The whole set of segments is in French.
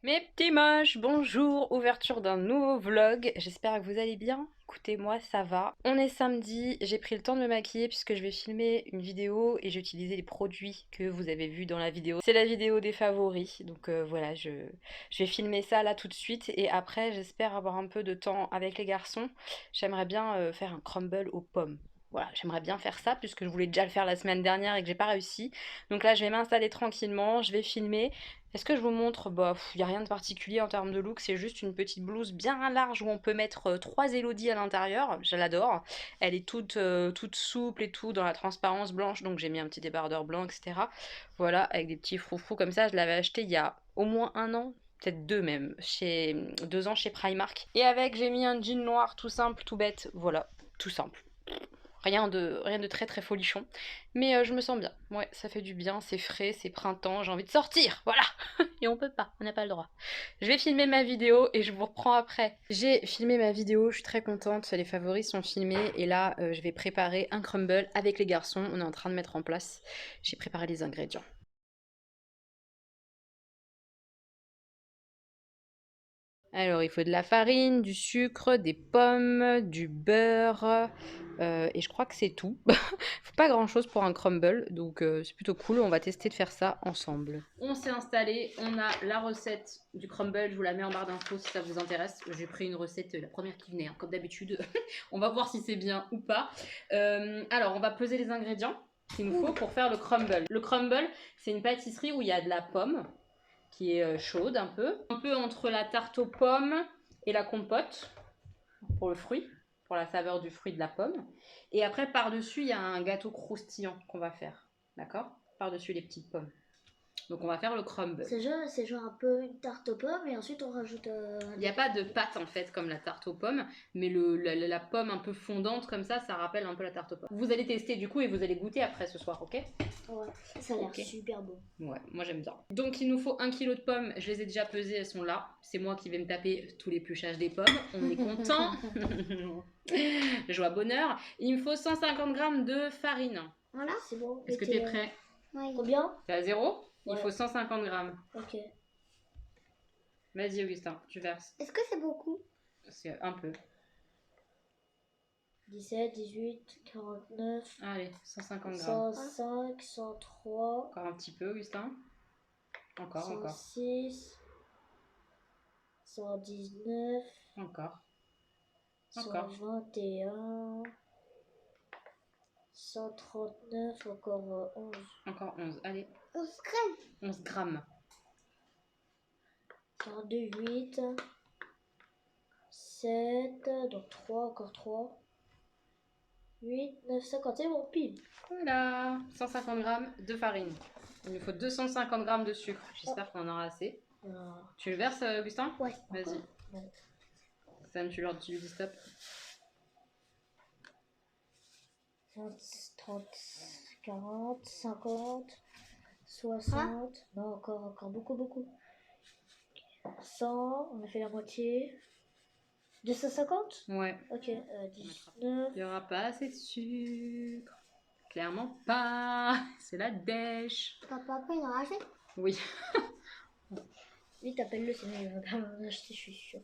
Mes petits moches, bonjour, ouverture d'un nouveau vlog, j'espère que vous allez bien. Écoutez, moi ça va. On est samedi, j'ai pris le temps de me maquiller puisque je vais filmer une vidéo et j'ai utilisé les produits que vous avez vus dans la vidéo. C'est la vidéo des favoris, donc voilà, je vais filmer ça là tout de suite et après j'espère avoir un peu de temps avec les garçons. J'aimerais bien faire un crumble aux pommes. Voilà, j'aimerais bien faire ça puisque je voulais déjà le faire la semaine dernière et que j'ai pas réussi. Donc là je vais m'installer tranquillement, je vais filmer. Est-ce que je vous montre? Bah, il n'y a rien de particulier en termes de look, c'est juste une petite blouse bien large où on peut mettre trois élodies à l'intérieur. Je l'adore. Elle est toute souple et tout, dans la transparence blanche, donc j'ai mis un petit débardeur blanc, etc. Voilà, avec des petits froufrous comme ça. Je l'avais acheté il y a au moins un an. Peut-être deux même, 2 ans chez Primark. Et avec, j'ai mis un jean noir tout simple, tout bête. Voilà, tout simple. Rien de très très folichon. Mais je me sens bien. Ouais, ça fait du bien, c'est frais, c'est printemps, j'ai envie de sortir, voilà. Et on peut pas, on n'a pas le droit. Je vais filmer ma vidéo et je vous reprends après. J'ai filmé ma vidéo, je suis très contente, les favoris sont filmés et là je vais préparer un crumble avec les garçons. On est en train de mettre en place. J'ai préparé les ingrédients. Alors, il faut de la farine, du sucre, des pommes, du beurre, et je crois que c'est tout. Faut pas grand-chose pour un crumble, donc c'est plutôt cool. On va tester de faire ça ensemble. On s'est installé, on a la recette du crumble. Je vous la mets en barre d'infos si ça vous intéresse. J'ai pris une recette, la première qui venait, hein, comme d'habitude. On va voir si c'est bien ou pas. Alors, on va peser les ingrédients qu'il nous faut pour faire le crumble. Le crumble, c'est une pâtisserie où il y a de la pomme qui est chaude un peu entre la tarte aux pommes et la compote pour le fruit, pour la saveur du fruit de la pomme. Et après, par-dessus, il y a un gâteau croustillant qu'on va faire, d'accord? Par-dessus les petites pommes. Donc on va faire le crumble. C'est genre un peu une tarte aux pommes et ensuite on rajoute Il n'y a pas de pâte en fait comme la tarte aux pommes, mais la pomme un peu fondante comme ça rappelle un peu la tarte aux pommes. Vous allez tester du coup et vous allez goûter après ce soir, ok? Ouais, ça a l'air Ok. super bon. Ouais, moi j'aime bien. Donc il nous faut 1 kg de pommes, je les ai déjà pesées, elles sont là. C'est moi qui vais me taper tous les pluchages des pommes, on est content. Joie bonheur. Il me faut 150 g de farine. Voilà, c'est bon. Est-ce que tu es prêt? Oui. Combien? T'es à zéro? Il Ouais. faut 150 grammes. Ok. Vas-y Augustin, tu verses. Est-ce que c'est beaucoup? C'est un peu. 17, 18, 49, Allez, 150 grammes. 105, 103, Encore un petit peu Augustin. Encore. 106, 119, Encore. 121, 139, encore 11. Encore 11. Allez. 11 grammes. 11 grammes. 102, 8, 7, donc 3, encore 3. 8, 9, 50, c'est bon, pile. Voilà, 150 grammes de farine. Il nous faut 250 grammes de sucre. J'espère qu'on en aura assez. Tu le verses, Augustin? Ouais. Vas-y. Ouais. Sam, tu lui dis stop. 30, 40, 50, 60. Non, encore beaucoup. 100, on a fait la moitié. 250. Ouais. Ok, 19. Il n'y aura pas assez de sucre. Clairement pas. C'est la dèche. Papa, il en a acheté. Oui. Vite, appelle-le, sinon il va pas en acheter, je suis sûre.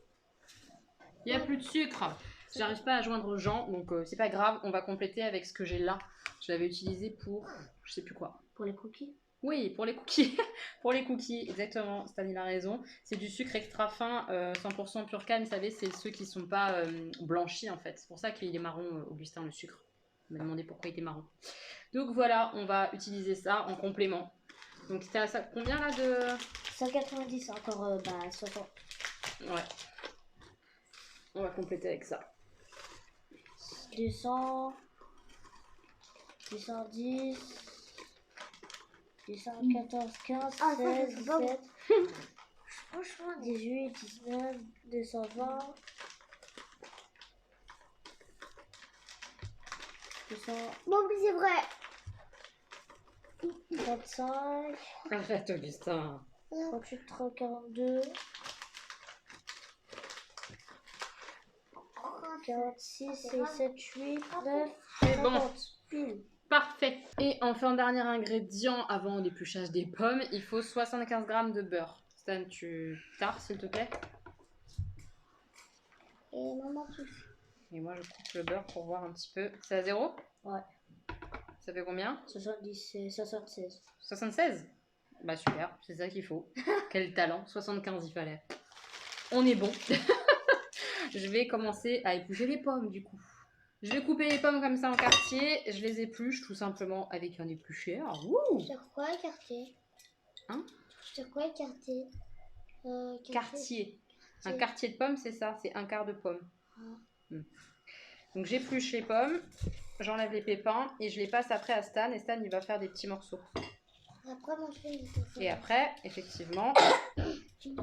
Il n'y a plus de sucre. J'arrive pas à joindre Jean, donc c'est pas grave. On va compléter avec ce que j'ai là. Je l'avais utilisé pour je sais plus quoi. Pour les cookies. Oui, pour les cookies. Pour les cookies, exactement. Stanley a raison. C'est du sucre extra fin, 100% pur canne. Vous savez, c'est ceux qui sont pas blanchis en fait. C'est pour ça qu'il est marron, Augustin, le sucre. On m'a demandé pourquoi il était marron. Donc voilà, on va utiliser ça en complément. Donc c'était à ça combien là de 190, encore 60. Ouais. On va compléter avec ça. 200, 210, 214, 15, 16, 17, franchement, 18, 19, 220, 200, bon, mais c'est vrai, 35, Arrête, Augustin. 38, 42, 46, 7, 8, 9, C'est bon. 50, pile. Parfait. Et enfin, dernier ingrédient avant l'épluchage des pommes, il faut 75 g de beurre. Stan, tu tares s'il te plaît. Et maman, tu... Et moi, je coupe le beurre pour voir un petit peu. C'est à 0? Ouais. Ça fait combien? 70 et 76. 76? Bah super, c'est ça qu'il faut. Quel talent, 75 il fallait. On est bon. Je vais commencer à éplucher les pommes du coup. Je vais couper les pommes comme ça en quartier. Je les épluche tout simplement avec un éplucheur. Wouh! Sur quoi écarter? Hein? Sur quoi écarter? Quartier. Un quartier de pommes, c'est ça, c'est un quart de pomme. Donc j'épluche les pommes, j'enlève les pépins et je les passe après à Stan. Et Stan, il va faire des petits morceaux. Après, moi, je fais une... Et après, effectivement,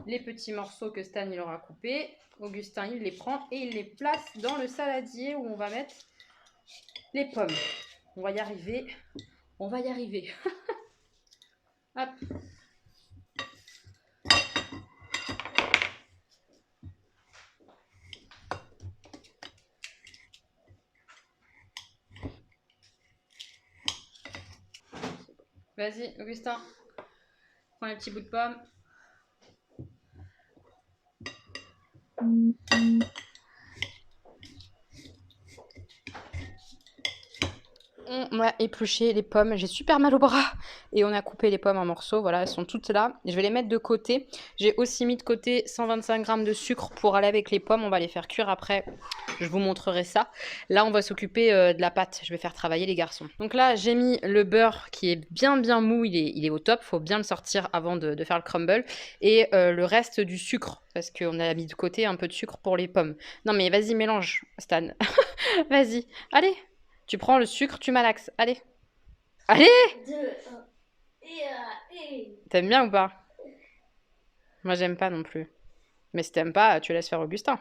les petits morceaux que Stan il aura coupés, Augustin il les prend et il les place dans le saladier où on va mettre les pommes. On va y arriver. On va y arriver. Hop. Vas-y, Augustin. Prends les petits bouts de pommes. On a épluché les pommes, j'ai super mal au bras et on a coupé les pommes en morceaux, voilà, elles sont toutes là. Je vais les mettre de côté. J'ai aussi mis de côté 125 g de sucre pour aller avec les pommes, on va les faire cuire après, je vous montrerai ça. Là on va s'occuper de la pâte, je vais faire travailler les garçons. Donc là j'ai mis le beurre qui est bien mou, il est au top, faut bien le sortir avant de faire le crumble. Et le reste du sucre, parce qu'on a mis de côté un peu de sucre pour les pommes. Non mais vas-y mélange Stan, vas-y, allez. Tu prends le sucre, tu malaxes. Allez. Allez! 2, 1. Et... T'aimes bien ou pas? Moi, j'aime pas non plus. Mais si t'aimes pas, tu laisses faire Augustin.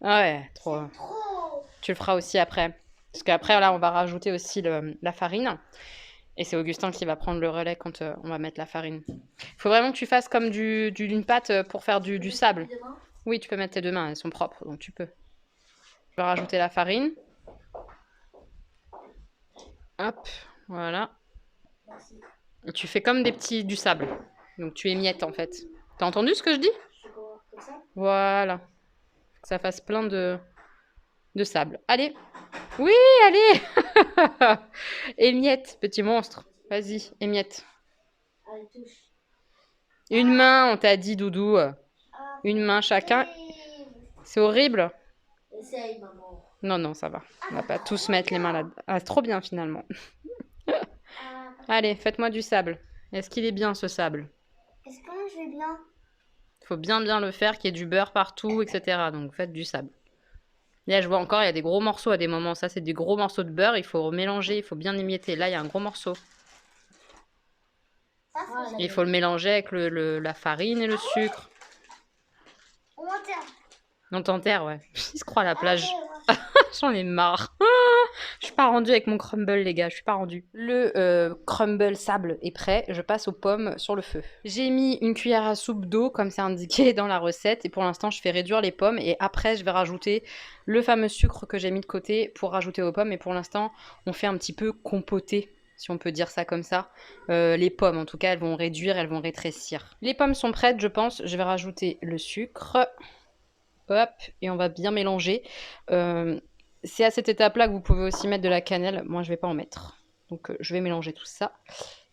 Ah ouais, trop. Trop. Tu le feras aussi après. Parce qu'après, là, on va rajouter aussi la farine. Et c'est Augustin qui va prendre le relais quand on va mettre la farine. Il faut vraiment que tu fasses comme d'une pâte pour faire du sable. Oui, tu peux mettre tes deux mains, elles sont propres, donc tu peux. Je vais rajouter la farine. Hop, voilà. Et tu fais comme du sable. Donc tu émiettes en fait. T'as entendu ce que je dis? Comme ça? Voilà. Faut que ça fasse plein de sable. Allez. Oui, allez. Émiette, petit monstre. Vas-y, émiette. Allez, touche. Une main, on t'a dit, Doudou. Une main chacun. C'est horrible. Essaye, maman. Non, non, ça va. On va pas tous mettre les mains là. Ah, c'est trop bien finalement. Allez, faites-moi du sable. Est-ce qu'il est bien ce sable? Est-ce que je vais bien? Il faut bien le faire, qu'il y ait du beurre partout, etc. Donc faites du sable. Là, je vois encore, il y a des gros morceaux à des moments. Ça, c'est des gros morceaux de beurre. Il faut mélanger, il faut bien émietter. Là, il y a un gros morceau. Et il faut le mélanger avec la farine et le sucre. On m'enterre. On t'enterre, ouais. Il se croit à la plage. J'en ai marre. Je suis pas rendue avec mon crumble, les gars. Je suis pas rendue. Le crumble sable est prêt. Je passe aux pommes sur le feu. J'ai mis une cuillère à soupe d'eau, comme c'est indiqué dans la recette. Et pour l'instant, je fais réduire les pommes. Et après, je vais rajouter le fameux sucre que j'ai mis de côté pour rajouter aux pommes. Et pour l'instant, on fait un petit peu compoter, si on peut dire ça comme ça. Les pommes, en tout cas, elles vont réduire, elles vont rétrécir. Les pommes sont prêtes, je pense. Je vais rajouter le sucre. Hop, et on va bien mélanger. C'est à cette étape-là que vous pouvez aussi mettre de la cannelle. Moi, je vais pas en mettre. Donc, je vais mélanger tout ça.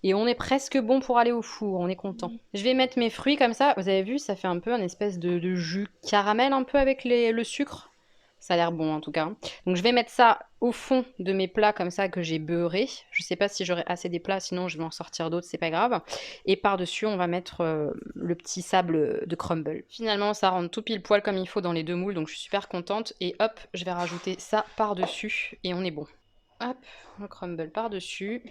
Et on est presque bon pour aller au four. On est content. Je vais mettre mes fruits comme ça. Vous avez vu, ça fait un peu un espèce de jus caramel un peu avec le sucre. Ça a l'air bon en tout cas. Donc je vais mettre ça au fond de mes plats comme ça que j'ai beurré. Je sais pas si j'aurai assez des plats, sinon je vais en sortir d'autres, c'est pas grave. Et par-dessus, on va mettre le petit sable de crumble. Finalement, ça rentre tout pile poil comme il faut dans les deux moules, donc je suis super contente. Et hop, je vais rajouter ça par-dessus et on est bon. Hop, le crumble par-dessus.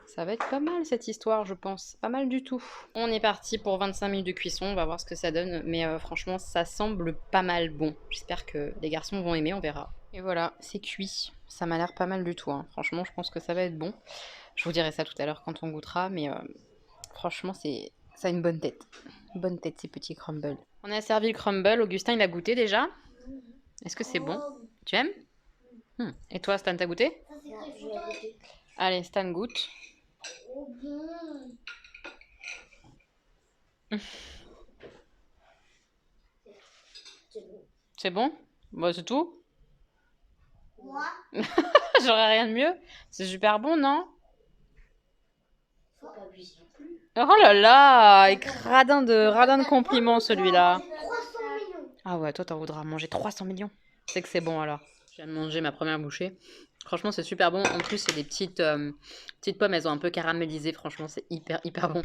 Ça va être pas mal cette histoire, je pense. Pas mal du tout. On est parti pour 25 minutes de cuisson. On va voir ce que ça donne. Mais franchement, ça semble pas mal bon. J'espère que les garçons vont aimer, on verra. Et voilà, c'est cuit. Ça m'a l'air pas mal du tout, hein. Franchement, je pense que ça va être bon. Je vous dirai ça tout à l'heure quand on goûtera. Mais franchement, ça a une bonne tête. Une bonne tête, ces petits crumbles. On a servi le crumble. Augustin, il a goûté déjà. Est-ce que c'est bon? Tu aimes? Et toi, Stan, t'as goûté? Allez, Stan goûte. C'est bon. C'est bon? Bah, c'est tout? Moi, J'aurais rien de mieux. C'est super bon, non? faut pas abuser non plus. Oh là là! Et radin de compliments, celui-là. 300 millions. Ah ouais, toi, t'en voudras manger 300 millions. C'est que c'est bon, alors. Je viens de manger ma première bouchée. Franchement, c'est super bon. En plus, c'est des petites pommes. Elles ont un peu caramélisé. Franchement, c'est hyper bon.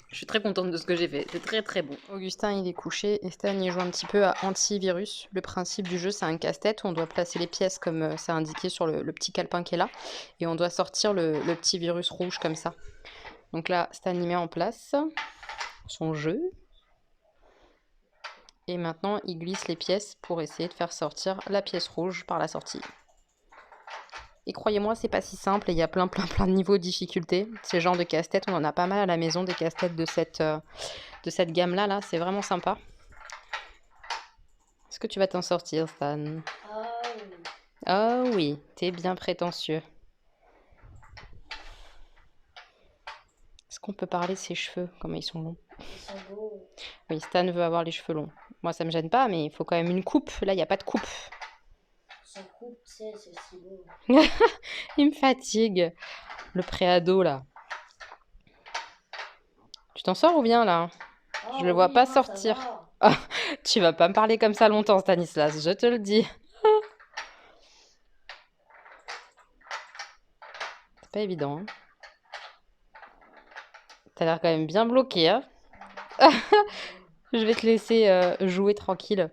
Je suis très contente de ce que j'ai fait. C'est très, très bon. Augustin, il est couché. Et Stan, il joue un petit peu à antivirus. Le principe du jeu, c'est un casse-tête où on doit placer les pièces comme c'est indiqué sur le petit calepin qui est là. Et on doit sortir le petit virus rouge comme ça. Donc là, Stan, il met en place son jeu. Et maintenant, il glisse les pièces pour essayer de faire sortir la pièce rouge par la sortie. Et croyez-moi, c'est pas si simple et il y a plein de niveaux de difficulté. Ces genres de casse-tête, on en a pas mal à la maison, des casse-têtes de cette gamme-là. Là, c'est vraiment sympa. Est-ce que tu vas t'en sortir, Stan? Oh oui, t'es bien prétentieux. Est-ce qu'on peut parler de ses cheveux, comment ils sont longs? Ils sont beaux. Oui, Stan veut avoir les cheveux longs. Moi, ça me gêne pas, mais il faut quand même une coupe. Là, il n'y a pas de coupe. Sans coupe, c'est si beau. Il me fatigue. Le préado, là. Tu t'en sors ou bien, là? Je le vois pas sortir. Ah, tu vas pas me parler comme ça longtemps, Stanislas, je te le dis. C'est pas évident. Hein. T'as l'air quand même bien bloqué. Hein. Je vais te laisser jouer tranquille.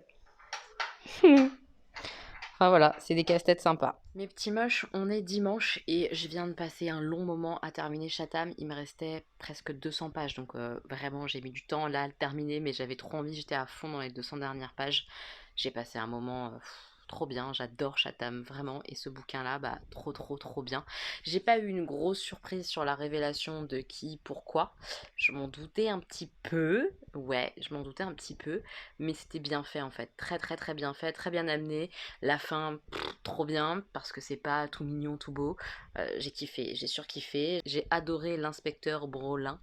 Enfin voilà, c'est des casse-têtes sympas. Mes petits moches, on est dimanche et je viens de passer un long moment à terminer Chatham. Il me restait presque 200 pages, donc vraiment j'ai mis du temps là à le terminer, mais j'avais trop envie, j'étais à fond dans les 200 dernières pages. J'ai passé un moment trop bien, j'adore Chatham, vraiment, et ce bouquin-là, bah trop bien. J'ai pas eu une grosse surprise sur la révélation de qui, pourquoi. Je m'en doutais un petit peu, ouais, je m'en doutais un petit peu, mais c'était bien fait en fait, très bien fait, très bien amené. La fin, trop bien, parce que c'est pas tout mignon, tout beau. J'ai kiffé, j'ai surkiffé. J'ai adoré l'inspecteur Brolin,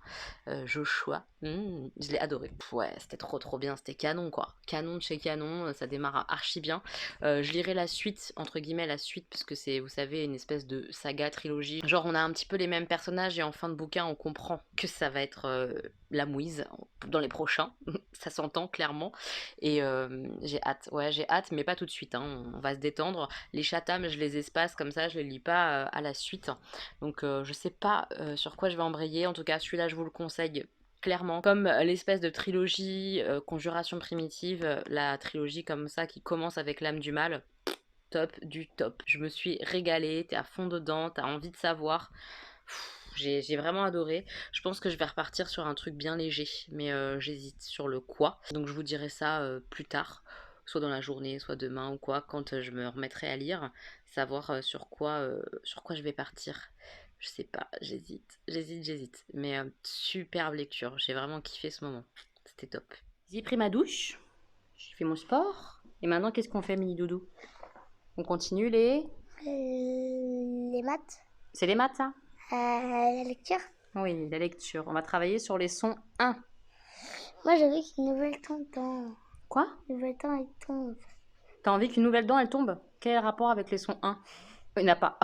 Joshua. Je l'ai adoré. Ouais, c'était trop bien, c'était canon quoi. Canon de chez canon, ça démarre archi bien. Je lirai la suite, entre guillemets la suite, parce que c'est, vous savez, une espèce de saga, trilogie. Genre on a un petit peu les mêmes personnages et en fin de bouquin on comprend que ça va être la mouise dans les prochains. Ça s'entend clairement. Et j'ai hâte, ouais, j'ai hâte, mais pas tout de suite. Hein. On va se détendre. Les Chatham, je les espace comme ça, je les lis pas à la suite. Donc je sais pas sur quoi je vais embrayer. En tout cas, celui-là, je vous le conseille clairement. Comme l'espèce de trilogie Conjuration primitive, la trilogie comme ça qui commence avec l'âme du mal. Top du top. Je me suis régalée, t'es à fond dedans, t'as envie de savoir. J'ai vraiment adoré. Je pense que je vais repartir sur un truc bien léger, mais j'hésite sur le quoi. Donc je vous dirai ça plus tard, soit dans la journée, soit demain ou quoi, quand je me remettrai à lire, savoir sur quoi je vais partir. Je sais pas, j'hésite. Mais superbe lecture, j'ai vraiment kiffé ce moment. C'était top. J'ai pris ma douche, j'ai fait mon sport, et maintenant qu'est-ce qu'on fait, mini doudou? On continue Les maths. C'est les maths, ça? La lecture. Oui, la lecture. On va travailler sur les sons 1. Moi, j'avais qu'une nouvelle tombe. Quoi? Une nouvelle dent, elle tombe. T'as envie qu'une nouvelle dent, elle tombe? Quel est le rapport avec les sons 1? Il n'y en a pas.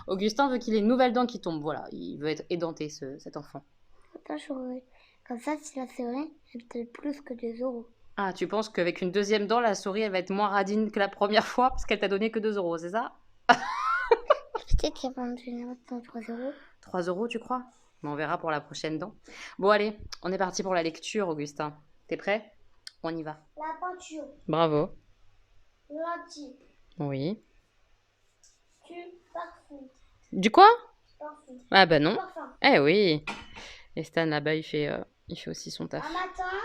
Augustin veut qu'il ait une nouvelle dent qui tombe. Voilà, il veut être édenté, cet enfant. Attends, comme ça, si la souris, elle te plus que 2 euros. Ah, tu penses qu'avec une deuxième dent, la souris, elle va être moins radine que la première fois parce qu'elle t'a donné que 2 euros, c'est ça? Peut-être qu'elle va me donner 3 euros. 3 euros, tu crois? Mais on verra pour la prochaine dent. Bon, allez, on est parti pour la lecture, Augustin. T'es prêt? On y va. La peinture. Bravo. Lentille. Oui. Du parfum. Du quoi? Parfum. Ah bah non. Parfum. Eh oui. Et Stan là-bas, il fait aussi son taf. Un matin.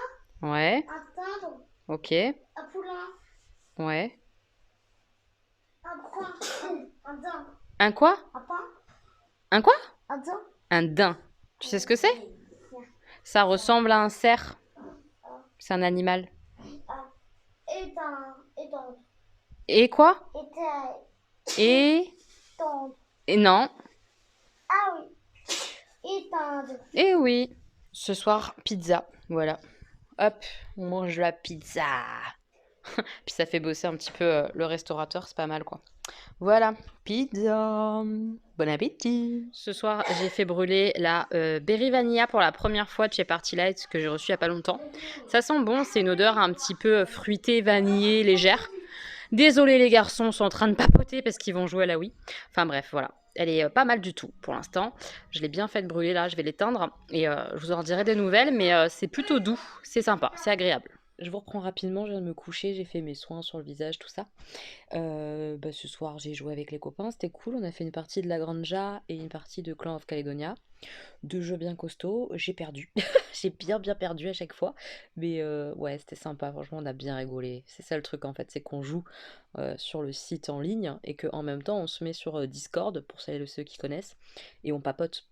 Ouais. Un timbre. Ok. Un poulain. Ouais. Un brun. Un daim. Un quoi? Un pain. Un quoi? Un daim. Un daim. Tu sais ce que c'est? Ça ressemble à un cerf. C'est un animal. Étendre. Et quoi? Et... Étendre. Et non. Ah oui. Étendre. Et oui. Ce soir, pizza, voilà. Hop, on mange la pizza. Puis ça fait bosser un petit peu le restaurateur, c'est pas mal quoi. Voilà, pizza. Bon appétit. Ce soir, j'ai fait brûler la Berry Vanilla pour la première fois de chez Party Light que j'ai reçu il y a pas longtemps. Ça sent bon, c'est une odeur un petit peu fruitée, vanillée, légère. Désolé les garçons, sont en train de papoter parce qu'ils vont jouer à la Wii. Enfin bref, voilà. Elle est pas mal du tout pour l'instant. Je l'ai bien fait brûler là, je vais l'éteindre et je vous en dirai des nouvelles, mais c'est plutôt doux, c'est sympa, c'est agréable. Je vous reprends rapidement, je viens de me coucher, j'ai fait mes soins sur le visage, tout ça. Ce soir, j'ai joué avec les copains, c'était cool. On a fait une partie de la Granja et une partie de Clan of Caledonia. Deux jeux bien costauds, j'ai perdu. J'ai bien perdu à chaque fois. Mais ouais, c'était sympa, franchement, on a bien rigolé. C'est ça le truc en fait, c'est qu'on joue sur le site en ligne et qu'en même temps, on se met sur Discord, pour celles et ceux qui connaissent, et on papote.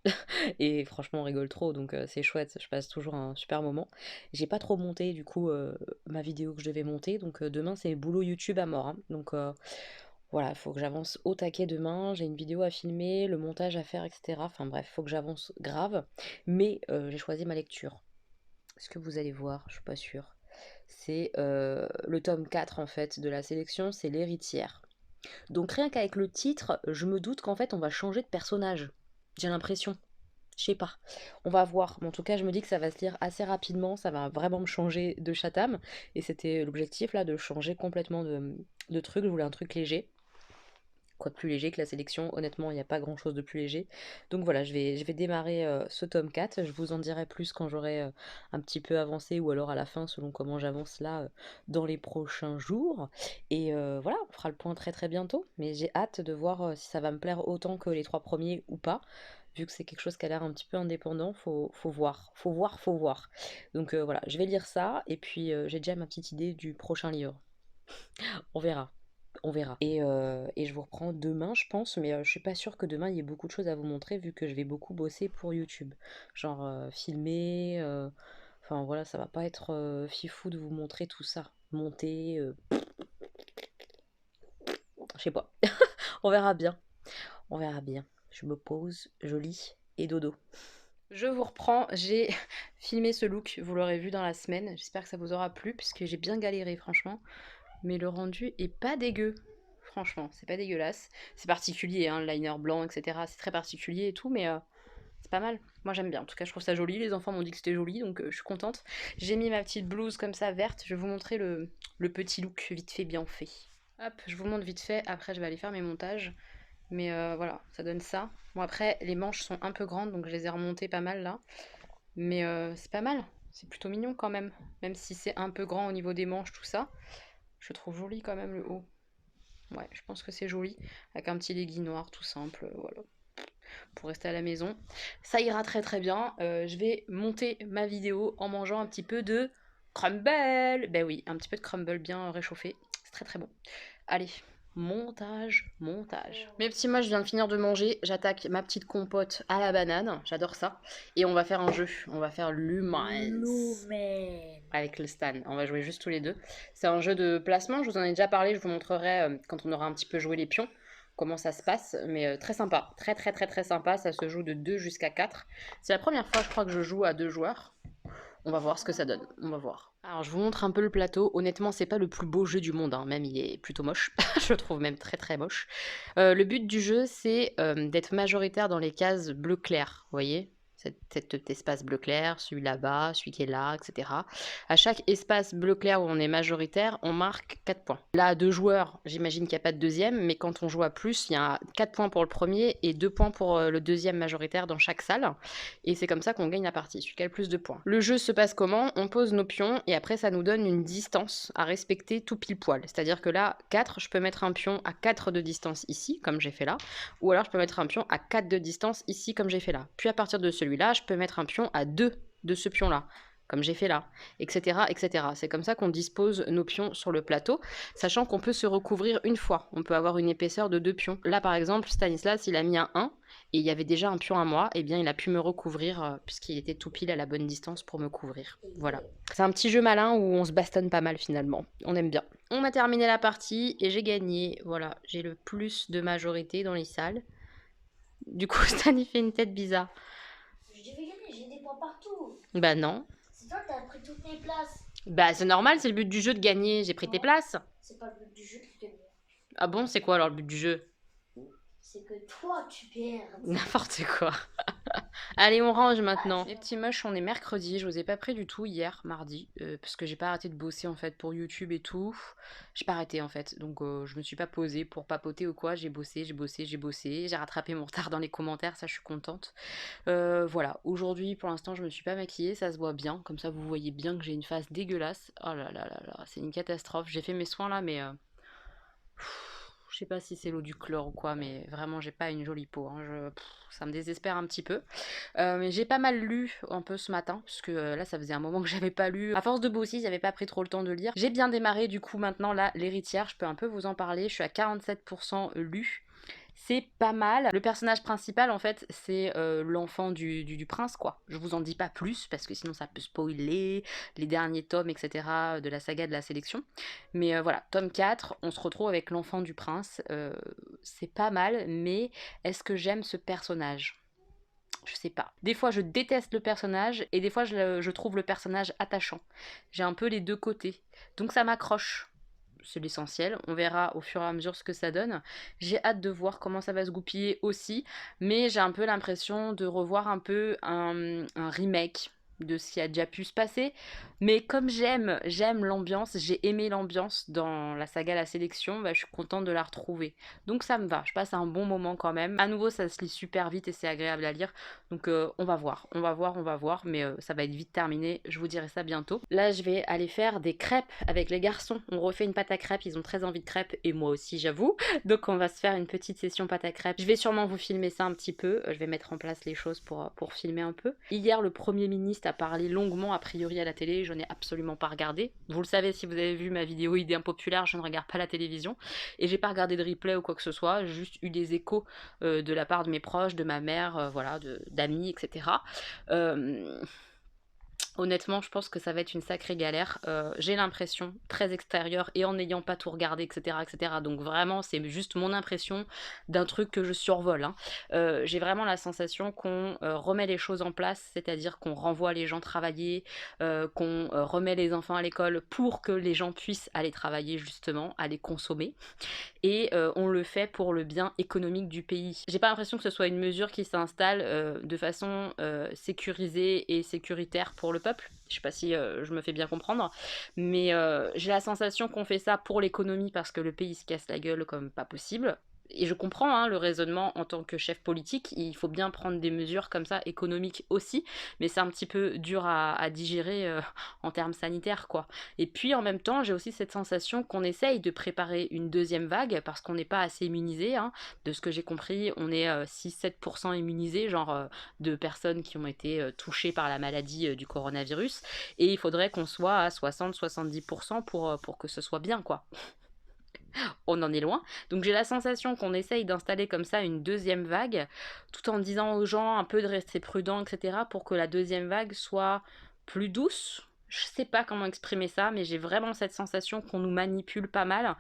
Et franchement, on rigole trop, donc c'est chouette. Je passe toujours un super moment. J'ai pas trop monté du coup ma vidéo que je devais monter, donc demain, c'est boulot YouTube à mort, hein. Donc voilà, il faut que j'avance au taquet demain. J'ai une vidéo à filmer, le montage à faire, etc. Enfin bref, il faut que j'avance grave. Mais j'ai choisi ma lecture. Ce que vous allez voir, je suis pas sûre. C'est le tome 4 en fait de la sélection, c'est l'héritière. Donc rien qu'avec le titre, je me doute qu'en fait on va changer de personnage. J'ai l'impression. Je sais pas. On va voir. Mais en tout cas, je me dis que ça va se lire assez rapidement. Ça va vraiment me changer de Chatham. Et c'était l'objectif là, de changer complètement de truc. Je voulais un truc léger. Quoi de plus léger que la sélection, honnêtement, il n'y a pas grand chose de plus léger. Donc voilà, je vais démarrer ce tome 4. Je vous en dirai plus quand j'aurai un petit peu avancé ou alors à la fin, selon comment j'avance là dans les prochains jours. Et voilà, on fera le point très très bientôt. Mais j'ai hâte de voir si ça va me plaire autant que les trois premiers ou pas. Vu que c'est quelque chose qui a l'air un petit peu indépendant, faut voir, faut voir, faut voir. Donc voilà, je vais lire ça et puis j'ai déjà ma petite idée du prochain livre. On verra. On verra. Et je vous reprends demain, je pense, mais je suis pas sûre que demain il y ait beaucoup de choses à vous montrer vu que je vais beaucoup bosser pour YouTube. Genre filmer, enfin voilà, ça va pas être fifou de vous montrer tout ça. Monter, je sais pas. On verra bien. On verra bien. Je me pose, je lis et dodo. Je vous reprends, j'ai filmé ce look, vous l'aurez vu dans la semaine. J'espère que ça vous aura plu puisque j'ai bien galéré franchement. Mais le rendu est pas dégueu. Franchement, c'est pas dégueulasse. C'est particulier, hein, le liner blanc, etc. C'est très particulier et tout, mais c'est pas mal. Moi j'aime bien. En tout cas, je trouve ça joli. Les enfants m'ont dit que c'était joli, donc je suis contente. J'ai mis ma petite blouse comme ça verte. Je vais vous montrer le petit look vite fait, bien fait. Hop, je vous montre vite fait. Après, je vais aller faire mes montages. Mais voilà, ça donne ça. Bon, après, les manches sont un peu grandes, donc je les ai remontées pas mal là. Mais c'est pas mal. C'est plutôt mignon quand même. Même si c'est un peu grand au niveau des manches, tout ça. Je trouve joli quand même le haut. Ouais, je pense que c'est joli. Avec un petit legging noir tout simple, voilà. Pour rester à la maison. Ça ira très très bien. Je vais monter ma vidéo en mangeant un petit peu de crumble. Ben oui, un petit peu de crumble bien réchauffé. C'est très très bon. Allez, montage, montage. Mes petits, moi je viens de finir de manger. J'attaque ma petite compote à la banane. J'adore ça. Et on va faire un jeu. On va faire l'Humans. Lumen. Avec le Stan. On va jouer juste tous les deux. C'est un jeu de placement, je vous en ai déjà parlé, je vous montrerai quand on aura un petit peu joué les pions, comment ça se passe, mais très sympa, très très très très sympa, ça se joue de 2 jusqu'à 4. C'est la première fois je crois que je joue à 2 joueurs. On va voir ce que ça donne, on va voir. Alors je vous montre un peu le plateau, honnêtement c'est pas le plus beau jeu du monde, hein. Même il est plutôt moche, je le trouve même très très moche. Le but du jeu c'est d'être majoritaire dans les cases bleu clair, vous voyez cet espace bleu clair, celui là-bas, celui qui est là, etc. À chaque espace bleu clair où on est majoritaire, on marque 4 points. Là, à 2 joueurs, j'imagine qu'il n'y a pas de deuxième, mais quand on joue à plus, il y a 4 points pour le premier et 2 points pour le deuxième majoritaire dans chaque salle. Et c'est comme ça qu'on gagne la partie, celui qui a le plus de points. Le jeu se passe comment? On pose nos pions et après ça nous donne une distance à respecter tout pile poil. C'est-à-dire que là, 4, je peux mettre un pion à 4 de distance ici, comme j'ai fait là, ou alors je peux mettre un pion à 4 de distance ici, comme j'ai fait là. Puis à partir de celui-là, je peux mettre un pion à 2 de ce pion-là, comme j'ai fait là, etc., etc. C'est comme ça qu'on dispose nos pions sur le plateau, sachant qu'on peut se recouvrir une fois. On peut avoir une épaisseur de 2 pions. Là, par exemple, Stanislas, il a mis un 1, et il y avait déjà un pion à moi, et bien il a pu me recouvrir, puisqu'il était tout pile à la bonne distance pour me couvrir. Voilà. C'est un petit jeu malin où on se bastonne pas mal finalement. On aime bien. On a terminé la partie, et j'ai gagné. Voilà, j'ai le plus de majorité dans les salles. Du coup, Stan, il fait une tête bizarre. Je vais gagner. j'ai des points partout. Bah non. C'est toi qui as pris toutes mes places. Bah c'est normal, c'est le but du jeu de gagner. J'ai pris tes Non. places. C'est pas le but du jeu de gagner. Ah bon, c'est quoi alors le but du jeu? C'est que toi, tu perds. N'importe quoi. Allez, on range maintenant. Les petits moches, on est mercredi. Je vous ai pas pris du tout hier, mardi, parce que j'ai pas arrêté de bosser en fait pour YouTube et tout. J'ai pas arrêté en fait, donc je me suis pas posée pour papoter ou quoi. J'ai bossé, j'ai bossé, j'ai bossé. J'ai rattrapé mon retard dans les commentaires, ça je suis contente. Voilà, aujourd'hui pour l'instant je me suis pas maquillée, ça se voit bien. Comme ça vous voyez bien que j'ai une face dégueulasse. Oh là là là là, c'est une catastrophe. J'ai fait mes soins là, mais je sais pas si c'est l'eau du chlore ou quoi, mais vraiment j'ai pas une jolie peau, hein. Ça me désespère un petit peu. Mais j'ai pas mal lu un peu ce matin, puisque là ça faisait un moment que j'avais pas lu. À force de bosser, j'avais pas pris trop le temps de lire. J'ai bien démarré du coup maintenant là, l'héritière, je peux un peu vous en parler. Je suis à 47% lu. C'est pas mal. Le personnage principal, en fait, c'est l'enfant du prince, quoi. Je vous en dis pas plus, parce que sinon ça peut spoiler les derniers tomes, etc., de la saga de la sélection. Mais voilà, tome 4, on se retrouve avec l'enfant du prince. C'est pas mal, mais est-ce que j'aime ce personnage? Je sais pas. Des fois, je déteste le personnage, et des fois, je trouve le personnage attachant. J'ai un peu les deux côtés. Donc ça m'accroche. C'est l'essentiel. On verra au fur et à mesure ce que ça donne. J'ai hâte de voir comment ça va se goupiller aussi, mais j'ai un peu l'impression de revoir un peu un remake de ce qui a déjà pu se passer. Mais comme j'aime l'ambiance, j'ai aimé l'ambiance dans la saga La Sélection, bah, je suis contente de la retrouver. Donc ça me va, je passe un bon moment quand même. À nouveau, ça se lit super vite et c'est agréable à lire. Donc on va voir, mais ça va être vite terminé, je vous dirai ça bientôt. Là, je vais aller faire des crêpes avec les garçons. On refait une pâte à crêpes, ils ont très envie de crêpes et moi aussi, j'avoue. Donc on va se faire une petite session pâte à crêpes. Je vais sûrement vous filmer ça un petit peu, je vais mettre en place les choses pour filmer un peu. Hier, le Premier ministre a parlé longuement a priori à la télé, je n'ai absolument pas regardé. Vous le savez si vous avez vu ma vidéo idée impopulaire, je ne regarde pas la télévision. Et j'ai pas regardé de replay ou quoi que ce soit, j'ai juste eu des échos de la part de mes proches, de ma mère, voilà, d'amis, etc. Honnêtement, je pense que ça va être une sacrée galère. J'ai l'impression, très extérieure, et en n'ayant pas tout regardé, etc., etc. Donc vraiment, c'est juste mon impression d'un truc que je survole, hein. J'ai vraiment la sensation qu'on remet les choses en place, c'est-à-dire qu'on renvoie les gens travailler, qu'on remet les enfants à l'école pour que les gens puissent aller travailler justement, aller consommer. Et on le fait pour le bien économique du pays. J'ai pas l'impression que ce soit une mesure qui s'installe de façon sécurisée et sécuritaire pour le peuple. Je sais pas si je me fais bien comprendre, mais j'ai la sensation qu'on fait ça pour l'économie parce que le pays se casse la gueule comme pas possible. Et je comprends hein, le raisonnement en tant que chef politique, il faut bien prendre des mesures comme ça, économiques aussi, mais c'est un petit peu dur à digérer en termes sanitaires, quoi. Et puis en même temps, j'ai aussi cette sensation qu'on essaye de préparer une deuxième vague parce qu'on n'est pas assez immunisé, hein. De ce que j'ai compris, on est 6-7% immunisés, genre de personnes qui ont été touchées par la maladie du coronavirus, et il faudrait qu'on soit à 60-70% pour que ce soit bien, quoi. On en est loin. Donc j'ai la sensation qu'on essaye d'installer comme ça une deuxième vague, tout en disant aux gens un peu de rester prudents, etc., pour que la deuxième vague soit plus douce. Je sais pas comment exprimer ça, mais j'ai vraiment cette sensation qu'on nous manipule pas mal.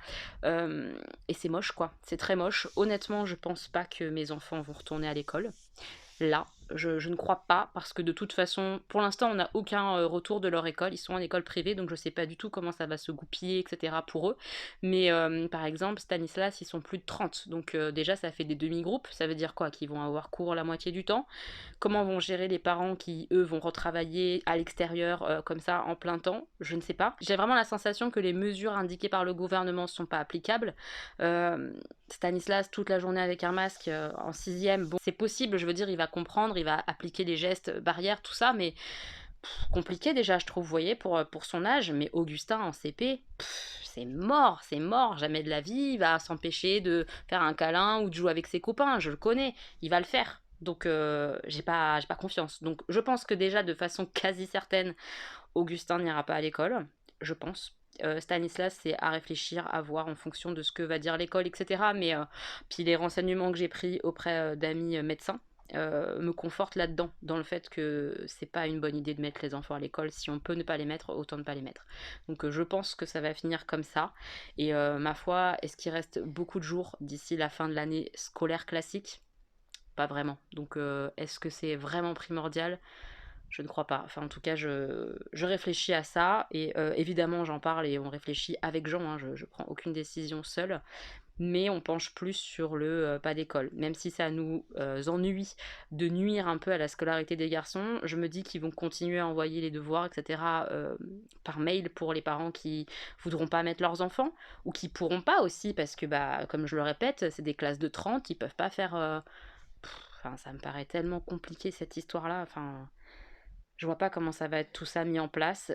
Et c'est moche, quoi. C'est très moche. Honnêtement, je pense pas que mes enfants vont retourner à l'école. Là, je ne crois pas, parce que de toute façon, pour l'instant, on n'a aucun retour de leur école. Ils sont en école privée, donc je ne sais pas du tout comment ça va se goupiller, etc. pour eux. Mais par exemple, Stanislas, ils sont plus de 30. Donc déjà, ça fait des demi-groupes. Ça veut dire quoi? Qu'ils vont avoir cours la moitié du temps. Comment vont gérer les parents qui, eux, vont retravailler à l'extérieur comme ça en plein temps? Je ne sais pas. J'ai vraiment la sensation que les mesures indiquées par le gouvernement ne sont pas applicables. Stanislas, toute la journée avec un masque en sixième, bon, c'est possible, je veux dire, il va comprendre, il va appliquer les gestes barrières, tout ça, mais compliqué déjà, je trouve, vous voyez, pour son âge. Mais Augustin en CP, c'est mort, jamais de la vie, il va s'empêcher de faire un câlin ou de jouer avec ses copains, je le connais, il va le faire. Donc j'ai pas confiance. Donc je pense que déjà de façon quasi certaine, Augustin n'ira pas à l'école, je pense. Stanislas, c'est à réfléchir, à voir en fonction de ce que va dire l'école, etc. Mais puis les renseignements que j'ai pris auprès d'amis médecins me confortent là-dedans, dans le fait que c'est pas une bonne idée de mettre les enfants à l'école. Si on peut ne pas les mettre, autant ne pas les mettre. Donc je pense que ça va finir comme ça. Et ma foi, est-ce qu'il reste beaucoup de jours d'ici la fin de l'année scolaire classique? Pas vraiment. Donc est-ce que c'est vraiment primordial? Je ne crois pas. Enfin, en tout cas, je réfléchis à ça et évidemment, j'en parle et on réfléchit avec Jean, hein, je prends aucune décision seule, mais on penche plus sur le pas d'école. Même si ça nous ennuie de nuire un peu à la scolarité des garçons, je me dis qu'ils vont continuer à envoyer les devoirs, etc., par mail pour les parents qui voudront pas mettre leurs enfants ou qui pourront pas aussi, parce que, bah, comme je le répète, c'est des classes de 30, ils peuvent pas faire. Enfin, ça me paraît tellement compliqué cette histoire-là. Enfin. Je vois pas comment ça va être tout ça mis en place.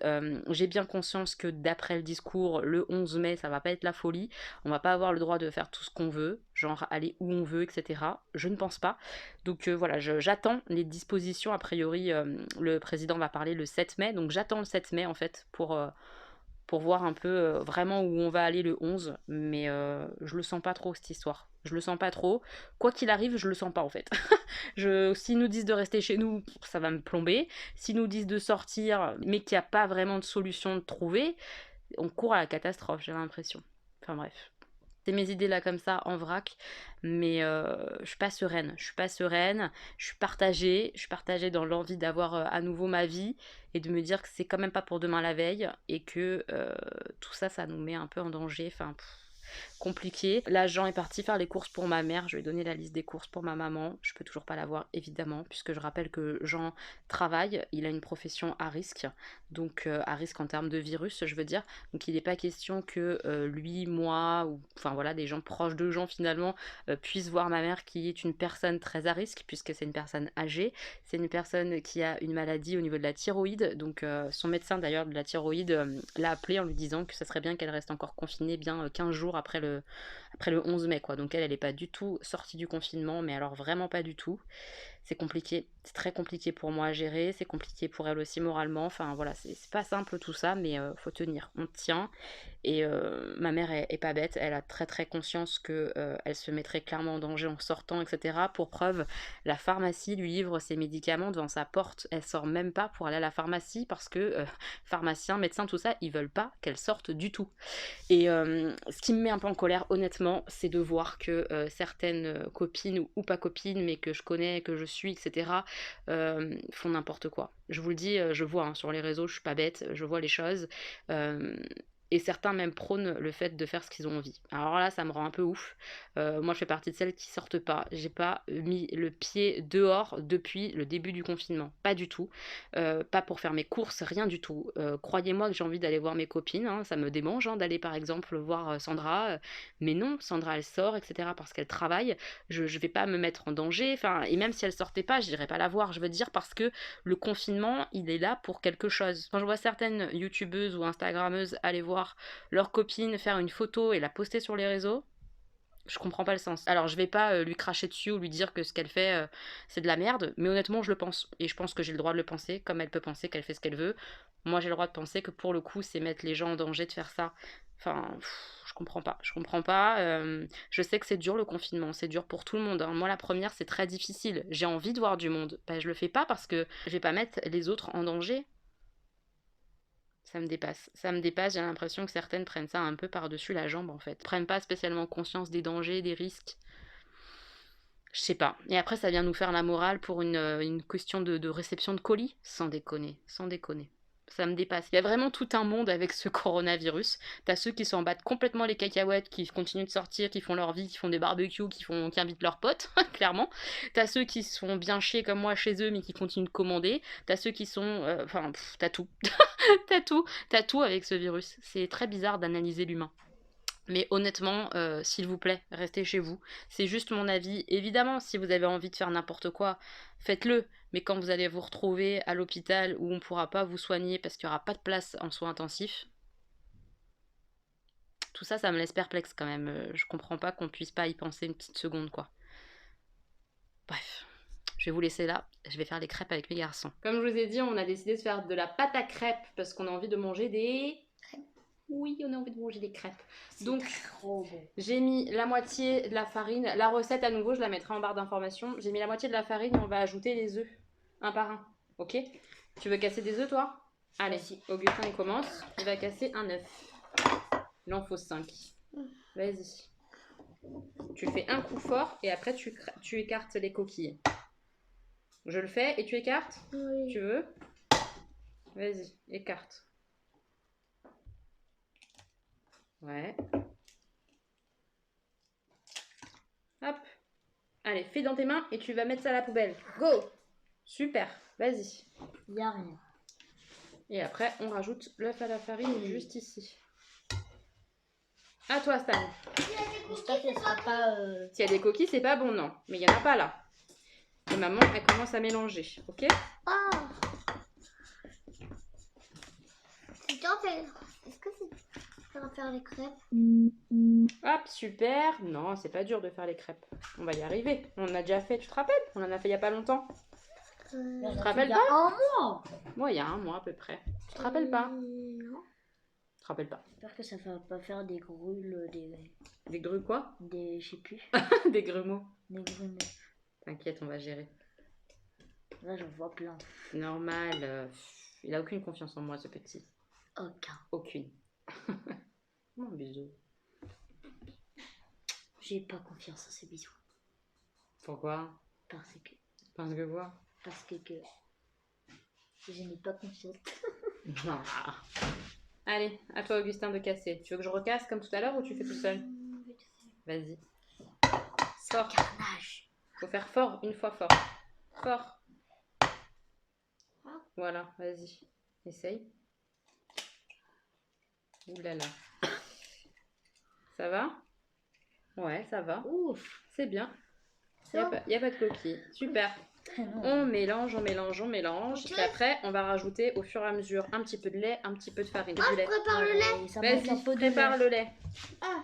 J'ai bien conscience que d'après le discours, le 11 mai, ça va pas être la folie. On va pas avoir le droit de faire tout ce qu'on veut, genre aller où on veut, etc. Je ne pense pas. Donc voilà, j'attends les dispositions. A priori, le président va parler le 7 mai. Donc j'attends le 7 mai en fait pour voir un peu vraiment où on va aller le 11. Mais je le sens pas trop cette histoire. Je le sens pas trop. Quoi qu'il arrive, je le sens pas en fait. S'ils nous disent de rester chez nous, ça va me plomber. S'ils nous disent de sortir, mais qu'il n'y a pas vraiment de solution de trouver, on court à la catastrophe, j'ai l'impression. Enfin bref. C'est mes idées là comme ça en vrac, mais je suis pas sereine. Je suis pas sereine, je suis partagée. Je suis partagée dans l'envie d'avoir à nouveau ma vie et de me dire que c'est quand même pas pour demain la veille et que tout ça, ça nous met un peu en danger. Enfin, compliqué. Là, Jean est parti faire les courses pour ma mère. Je lui ai donné la liste des courses pour ma maman. Je peux toujours pas la voir, évidemment, puisque je rappelle que Jean travaille. Il a une profession à risque, donc à risque en termes de virus, je veux dire. Donc il n'est pas question que lui, moi, ou enfin voilà, des gens proches de Jean finalement puissent voir ma mère qui est une personne très à risque, puisque c'est une personne âgée. C'est une personne qui a une maladie au niveau de la thyroïde. Donc son médecin d'ailleurs de la thyroïde l'a appelé en lui disant que ça serait bien qu'elle reste encore confinée bien 15 jours après le 11 mai, quoi. Donc elle n'est pas du tout sortie du confinement, mais alors vraiment pas du tout. C'est compliqué, c'est très compliqué pour moi à gérer, c'est compliqué pour elle aussi moralement. Enfin voilà, c'est pas simple tout ça, mais faut tenir, on tient. Et ma mère est pas bête, elle a très très conscience que elle se mettrait clairement en danger en sortant, etc. Pour preuve, la pharmacie lui livre ses médicaments devant sa porte. Elle sort même pas pour aller à la pharmacie parce que pharmaciens, médecins, tout ça, ils veulent pas qu'elle sorte du tout. Et ce qui me met un peu en colère, honnêtement, c'est de voir que certaines copines, ou pas copines, mais que je connais, que je suis, etc., font n'importe quoi. Je vous le dis, je vois hein, sur les réseaux, je suis pas bête, je vois les choses. Euh, et certains même prônent le fait de faire ce qu'ils ont envie. Alors là, ça me rend un peu ouf. Moi, je fais partie de celles qui sortent pas. J'ai pas mis le pied dehors depuis le début du confinement. Pas du tout. Pas pour faire mes courses, rien du tout. Croyez-moi que j'ai envie d'aller voir mes copines. Hein, ça me démange hein, d'aller par exemple voir Sandra. Mais non, Sandra, elle sort, etc. parce qu'elle travaille. Je vais pas me mettre en danger. Enfin, et même si elle sortait pas, j'irais pas la voir. Je veux dire parce que le confinement, il est là pour quelque chose. Quand je vois certaines youtubeuses ou instagrammeuses aller voir leur copine faire une photo et la poster sur les réseaux, je comprends pas le sens. Alors, je vais pas lui cracher dessus ou lui dire que ce qu'elle fait, c'est de la merde, mais honnêtement, je le pense. Et je pense que j'ai le droit de le penser, comme elle peut penser qu'elle fait ce qu'elle veut. Moi, j'ai le droit de penser que pour le coup, c'est mettre les gens en danger de faire ça. Enfin, je comprends pas. Je comprends pas. Je sais que c'est dur le confinement, c'est dur pour tout le monde. Hein. Moi, la première, c'est très difficile. J'ai envie de voir du monde. Ben, je le fais pas parce que je vais pas mettre les autres en danger. Ça me dépasse. Ça me dépasse, j'ai l'impression que certaines prennent ça un peu par-dessus la jambe en fait. Prennent pas spécialement conscience des dangers, des risques. Je sais pas. Et après, ça vient nous faire la morale pour une question de réception de colis. Sans déconner, sans déconner. Ça me dépasse. Il y a vraiment tout un monde avec ce coronavirus. T'as ceux qui s'en battent complètement les cacahuètes, qui continuent de sortir, qui font leur vie, qui font des barbecues, qui invitent leurs potes, clairement. T'as ceux qui sont bien chiés comme moi chez eux, mais qui continuent de commander. T'as ceux qui sont... Enfin, t'as tout. T'as tout avec ce virus. C'est très bizarre d'analyser l'humain. Mais honnêtement, s'il vous plaît, restez chez vous. C'est juste mon avis. Évidemment, si vous avez envie de faire n'importe quoi, faites-le. Mais quand vous allez vous retrouver à l'hôpital où on ne pourra pas vous soigner parce qu'il n'y aura pas de place en soins intensifs, tout ça, ça me laisse perplexe quand même. Je comprends pas qu'on puisse pas y penser une petite seconde, quoi. Bref, je vais vous laisser là. Je vais faire des crêpes avec mes garçons. Comme je vous ai dit, on a décidé de faire de la pâte à crêpes parce qu'on a envie de manger des... Oui, on a envie de manger des crêpes. Donc, trop bon. j'ai mis la moitié de la farine. La recette, à nouveau, je la mettrai en barre d'informations. J'ai mis la moitié de la farine et on va ajouter les œufs, un par un. Ok? Tu veux casser des œufs, toi? Allez, Vas-y. Augustin, il commence. Il va casser un œuf. Il en faut 5. Vas-y. Tu fais un coup fort et après, tu écartes les coquilles. Je le fais et tu écartes? Oui. Tu veux? Vas-y, écarte. Ouais. Hop. Allez, fais dans tes mains et tu vas mettre ça à la poubelle. Go! Super, vas-y. Il n'y a rien. Et après, on rajoute l'œuf à la farine juste ici. À toi, Stan. J'espère qu'elle sera pas... S'il y a des coquilles, c'est pas bon, non. Mais il n'y en a pas là. Et maman, elle commence à mélanger, ok? Ah. C'est bien fait. Est-ce que ça va faire les crêpes? Hop, super. Non, c'est pas dur de faire les crêpes. On va y arriver. On en a déjà fait, tu te rappelles? On en a fait il y a pas longtemps. Tu te rappelles Il y a un mois. Moi, il y a un mois à peu près. Tu te rappelles pas? Non. Tu te rappelles pas? J'espère que ça va pas faire des grules, Des grues quoi? des... je sais plus. Des grumeaux. Des grumes. T'inquiète, on va gérer. Là, j'en vois plein. C'est normal. Il a aucune confiance en moi, ce petit. Aucun. Aucune. Mon bisou. J'ai pas confiance en ces bisous. Pourquoi? Parce que... Parce que quoi? Parce que... Je n'ai pas confiance. Non. Allez, à toi, Augustin, de casser. Tu veux que je recasse comme tout à l'heure ou tu fais tout seul? Vas-y. Fort. Carnage. Faut faire fort, une fois fort. Fort. Voilà, vas-y. Essaye. Ouh là là. Ça va? Ouais, ça va. Ouf. C'est bien. Il n'y a pas de coquille. Super. Non. On mélange, on mélange, on mélange. Ok. Et après, on va rajouter au fur et à mesure un petit peu de lait, un petit peu de farine. Ah, Du je lait. prépare le lait. Ça manque un Vas-y, peu de prépare lait. le lait. Ah,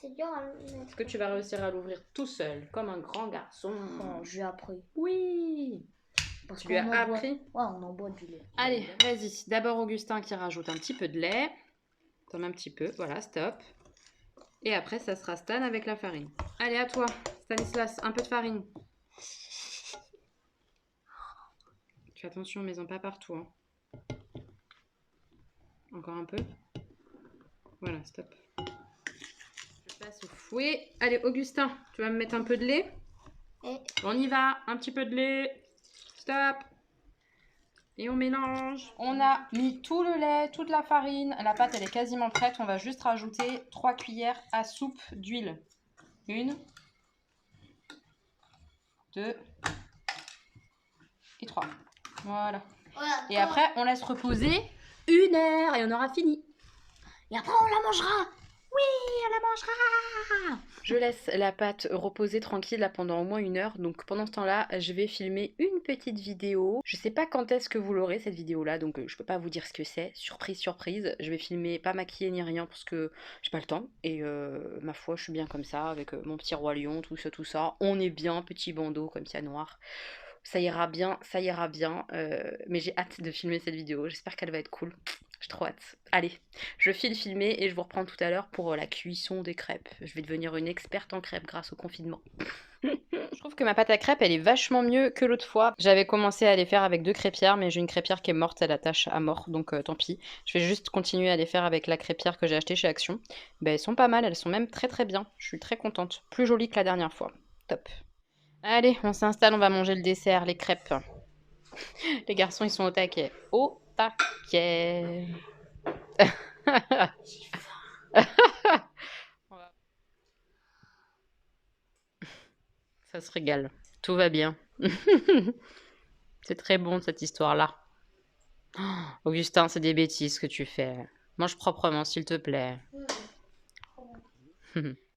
c'est dur à le mettre. Est-ce que tu vas réussir à l'ouvrir tout seul, comme un grand garçon? Oh, j'ai appris. Oui. Parce Tu lui as qu'on en boit- appris? Ouais, on en boit du lait. Allez, vas-y. D'abord Augustin qui rajoute un petit peu de lait. Comme un petit peu. Voilà, stop. Et après, ça sera Stan avec la farine. Allez, à toi, Stanislas, un peu de farine. Fais attention, mais en pas partout. Hein. Encore un peu. Voilà, stop. Je passe au fouet. Allez, Augustin, tu vas me mettre un peu de lait. Et On y va, un petit peu de lait. Stop. Et on mélange. On a mis tout le lait, toute la farine. La pâte, elle est quasiment prête. On va juste rajouter 3 cuillères à soupe d'huile. 1, 2 et 3. Voilà. voilà. Et après, on laisse reposer 1 heure et on aura fini. Et après, on la mangera. Oui, on la mangera. Je laisse la pâte reposer tranquille là pendant au moins 1 heure. Donc pendant ce temps-là, je vais filmer une petite vidéo. Je sais pas quand est-ce que vous l'aurez cette vidéo-là, donc je peux pas vous dire ce que c'est. Surprise, surprise. Je vais filmer pas maquillée ni rien parce que j'ai pas le temps. Et ma foi, je suis bien comme ça avec mon petit roi lion, tout ça, tout ça. On est bien, petit bandeau comme ça noir. Ça ira bien, ça ira bien. Mais j'ai hâte de filmer cette vidéo. J'espère qu'elle va être cool. J'ai trop hâte. Allez, je file filmer et je vous reprends tout à l'heure pour la cuisson des crêpes. Je vais devenir une experte en crêpes grâce au confinement. Je trouve que ma pâte à crêpes, elle est vachement mieux que l'autre fois. J'avais commencé à les faire avec 2 crêpières, mais j'ai une crêpière qui est morte, elle attache à mort, donc tant pis. Je vais juste continuer à les faire avec la crêpière que j'ai achetée chez Action. Ben, elles sont pas mal, elles sont même très très bien. Je suis très contente. Plus jolies que la dernière fois. Top. Allez, on s'installe, on va manger le dessert, les crêpes. Les garçons, ils sont au taquet. Au taquet. Ça se régale. Tout va bien. C'est très bon cette histoire-là. Oh, Augustin, c'est des bêtises que tu fais. Mange proprement, s'il te plaît.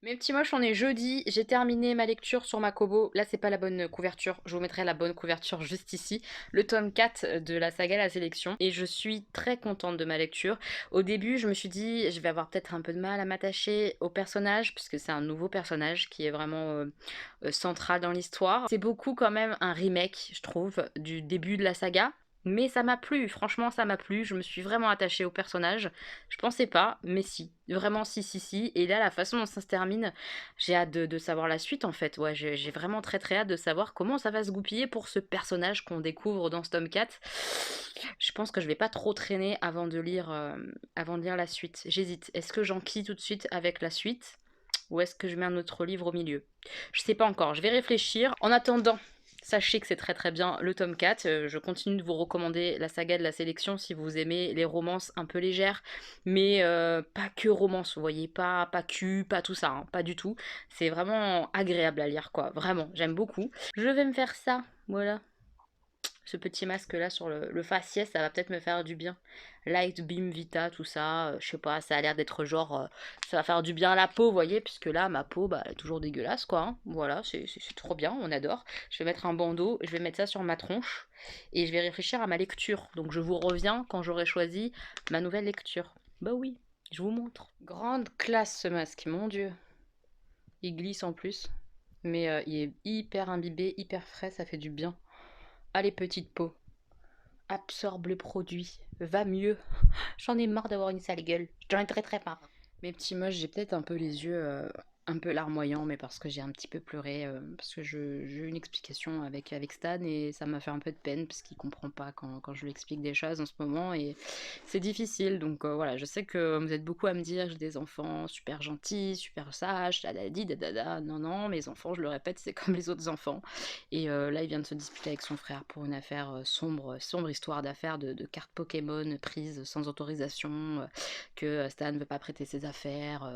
Mes petits moches, on est jeudi. J'ai terminé ma lecture sur ma Kobo. Là, c'est pas la bonne couverture. Je vous mettrai la bonne couverture juste ici. Le tome 4 de la saga La Sélection. Et je suis très contente de ma lecture. Au début, je me suis dit, je vais avoir peut-être un peu de mal à m'attacher au personnage, puisque c'est un nouveau personnage qui est vraiment central dans l'histoire. C'est beaucoup quand même un remake, je trouve, du début de la saga. Mais ça m'a plu, franchement ça m'a plu, je me suis vraiment attachée au personnage. Je pensais pas, mais si, vraiment si, si, si. Et là, la façon dont ça se termine, j'ai hâte de savoir la suite en fait. Ouais, j'ai vraiment très très hâte de savoir comment ça va se goupiller pour ce personnage qu'on découvre dans ce tome 4. Je pense que je vais pas trop traîner avant de lire la suite. J'hésite, est-ce que j'enquille tout de suite avec la suite ou est-ce que je mets un autre livre au milieu? Je sais pas encore, je vais réfléchir. En attendant, Sachez que c'est très très bien le tome 4. Je continue de vous recommander la saga de la sélection si vous aimez les romances un peu légères, mais pas que romances, vous voyez, pas cul, pas tout ça, hein, pas du tout. C'est vraiment agréable à lire, quoi. Vraiment, j'aime beaucoup. Je vais me faire ça, voilà. Ce petit masque là sur le faciès, ça va peut-être me faire du bien. Light Beam Vita, tout ça, je sais pas, ça a l'air d'être genre, ça va faire du bien à la peau, vous voyez, puisque là, ma peau, bah, elle est toujours dégueulasse, quoi, hein. Voilà, c'est trop bien, on adore. Je vais mettre un bandeau, je vais mettre ça sur ma tronche, et je vais réfléchir à ma lecture. Donc je vous reviens quand j'aurai choisi ma nouvelle lecture. Bah oui, je vous montre. Grande classe ce masque, mon Dieu. Il glisse en plus, mais il est hyper imbibé, hyper frais, ça fait du bien. Allez, petite peau, absorbe le produit, va mieux. J'en ai marre d'avoir une sale gueule, j'en ai très très marre. Mes petits moches, j'ai peut-être un peu les yeux un peu larmoyants, mais parce que j'ai un petit peu pleuré, parce que j'ai eu une explication avec Stan et ça m'a fait un peu de peine parce qu'il comprend pas quand je lui explique des choses en ce moment et c'est difficile. Donc voilà, je sais que vous êtes beaucoup à me dire j'ai des enfants super gentils, super sages, dadadi, dadada. Non, non, mes enfants, je le répète, c'est comme les autres enfants. Et là, il vient de se disputer avec son frère pour une affaire sombre histoire d'affaires de cartes Pokémon prises sans autorisation, que Stan ne veut pas prêter ses affaires,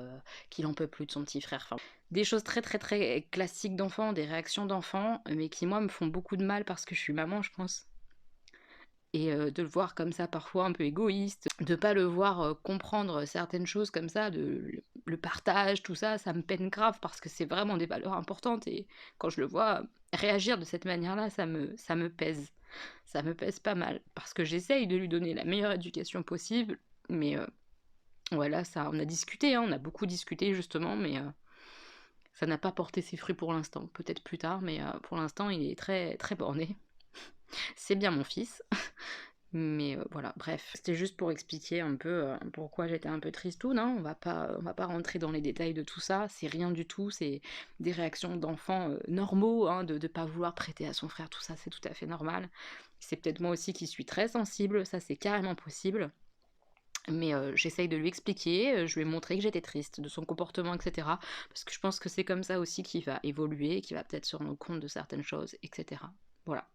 qu'il en peut plus de son petit frère. Enfin, des choses très très très classiques d'enfants, des réactions d'enfants, mais qui moi me font beaucoup de mal parce que je suis maman, je pense. Et de le voir comme ça parfois un peu égoïste, de pas le voir comprendre certaines choses comme ça, le partage, tout ça, ça me peine grave parce que c'est vraiment des valeurs importantes et quand je le vois réagir de cette manière-là, ça me pèse. Ça me pèse pas mal parce que j'essaye de lui donner la meilleure éducation possible, mais voilà, ça, on a discuté, hein, on a beaucoup discuté justement, mais ça n'a pas porté ses fruits pour l'instant. Peut-être plus tard, mais pour l'instant, il est très très borné. C'est bien mon fils. Mais voilà, bref, c'était juste pour expliquer un peu pourquoi j'étais un peu tristoune, hein. On va pas rentrer dans les détails de tout ça, c'est rien du tout, c'est des réactions d'enfants normaux, hein, de pas vouloir prêter à son frère, tout ça, c'est tout à fait normal. C'est peut-être moi aussi qui suis très sensible, ça c'est carrément possible. Mais j'essaye de lui expliquer, je lui ai montré que j'étais triste de son comportement, etc. Parce que je pense que c'est comme ça aussi qu'il va évoluer, qu'il va peut-être se rendre compte de certaines choses, etc. Voilà.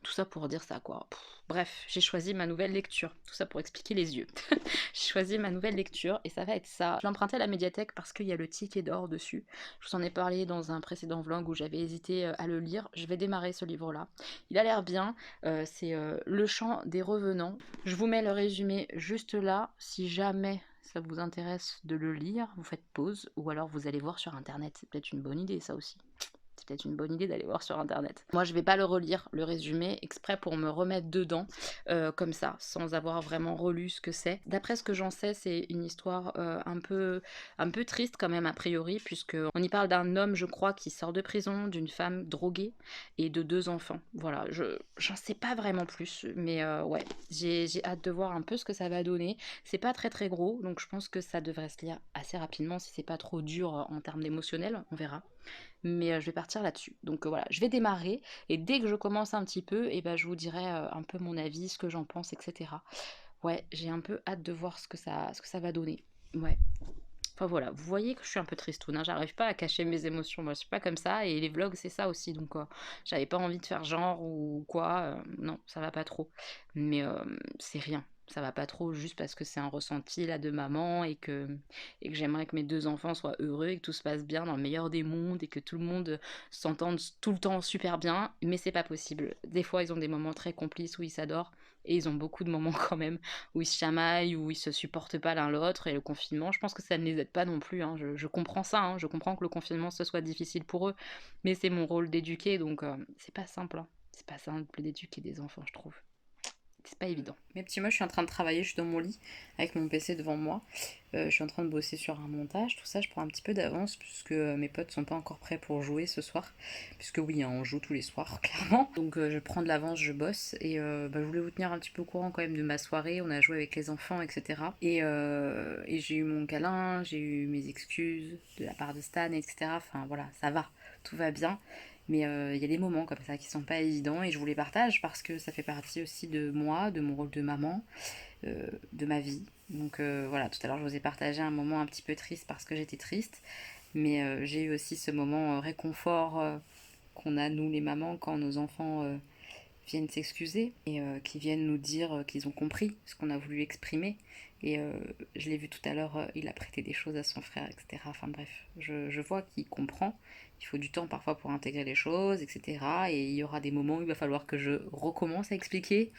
Tout ça pour dire ça, quoi. Bref, j'ai choisi ma nouvelle lecture. Tout ça pour expliquer les yeux. J'ai choisi ma nouvelle lecture et ça va être ça. Je l'ai emprunté à la médiathèque parce qu'il y a le ticket d'or dessus. Je vous en ai parlé dans un précédent vlog où j'avais hésité à le lire. Je vais démarrer ce livre-là. Il a l'air bien. C'est Le Chant des Revenants. Je vous mets le résumé juste là. Si jamais ça vous intéresse de le lire, vous faites pause ou alors vous allez voir sur internet. C'est peut-être une bonne idée, ça aussi. C'est peut-être une bonne idée d'aller voir sur internet. Moi, je vais pas le relire, le résumé, exprès pour me remettre dedans, comme ça, sans avoir vraiment relu ce que c'est. D'après ce que j'en sais, c'est une histoire un peu triste quand même, a priori, puisque on y parle d'un homme, je crois, qui sort de prison, d'une femme droguée et de 2 enfants. Voilà, j'en sais pas vraiment plus, mais ouais, j'ai hâte de voir un peu ce que ça va donner. C'est pas très très gros, donc je pense que ça devrait se lire assez rapidement si c'est pas trop dur en termes d'émotionnel, on verra. Mais je vais partir là-dessus. Donc voilà, je vais démarrer et dès que je commence un petit peu, et ben, je vous dirai un peu mon avis, ce que j'en pense, etc. Ouais, j'ai un peu hâte de voir ce que ça va donner. Ouais. Enfin voilà, vous voyez que je suis un peu tristoune, hein, j'arrive pas à cacher mes émotions, moi je suis pas comme ça, et les vlogs c'est ça aussi, donc j'avais pas envie de faire genre ou quoi, non, ça va pas trop. Mais c'est rien, ça va pas trop juste parce que c'est un ressenti là de maman et que j'aimerais que mes 2 enfants soient heureux et que tout se passe bien dans le meilleur des mondes et que tout le monde s'entende tout le temps super bien, mais c'est pas possible. Des fois ils ont des moments très complices où ils s'adorent, et ils ont beaucoup de moments quand même où ils se chamaillent, où ils se supportent pas l'un l'autre, et le confinement, je pense que ça ne les aide pas non plus, hein. Je comprends ça, hein. Je comprends que le confinement ce soit difficile pour eux, mais c'est mon rôle d'éduquer, donc c'est pas simple, hein. C'est pas simple d'éduquer des enfants, je trouve. C'est pas évident. Mes petits, moi je suis en train de travailler, je suis dans mon lit avec mon PC devant moi. Je suis en train de bosser sur un montage, tout ça, je prends un petit peu d'avance puisque mes potes sont pas encore prêts pour jouer ce soir. Puisque oui, hein, on joue tous les soirs, clairement. Donc je prends de l'avance, je bosse. Et je voulais vous tenir un petit peu au courant quand même de ma soirée. On a joué avec les enfants, etc. Et j'ai eu mon câlin, j'ai eu mes excuses de la part de Stan, etc. Enfin voilà, ça va, tout va bien. Mais il y a des moments comme ça qui sont pas évidents et je vous les partage parce que ça fait partie aussi de moi, de mon rôle de maman, de ma vie. Donc voilà, tout à l'heure je vous ai partagé un moment un petit peu triste parce que j'étais triste, mais j'ai eu aussi ce moment réconfort qu'on a, nous les mamans, quand nos enfants viennent s'excuser et qui viennent nous dire qu'ils ont compris ce qu'on a voulu exprimer. Et je l'ai vu tout à l'heure, il a prêté des choses à son frère, etc. Enfin bref, je vois qu'il comprend. Il faut du temps parfois pour intégrer les choses, etc. Et il y aura des moments où il va falloir que je recommence à expliquer.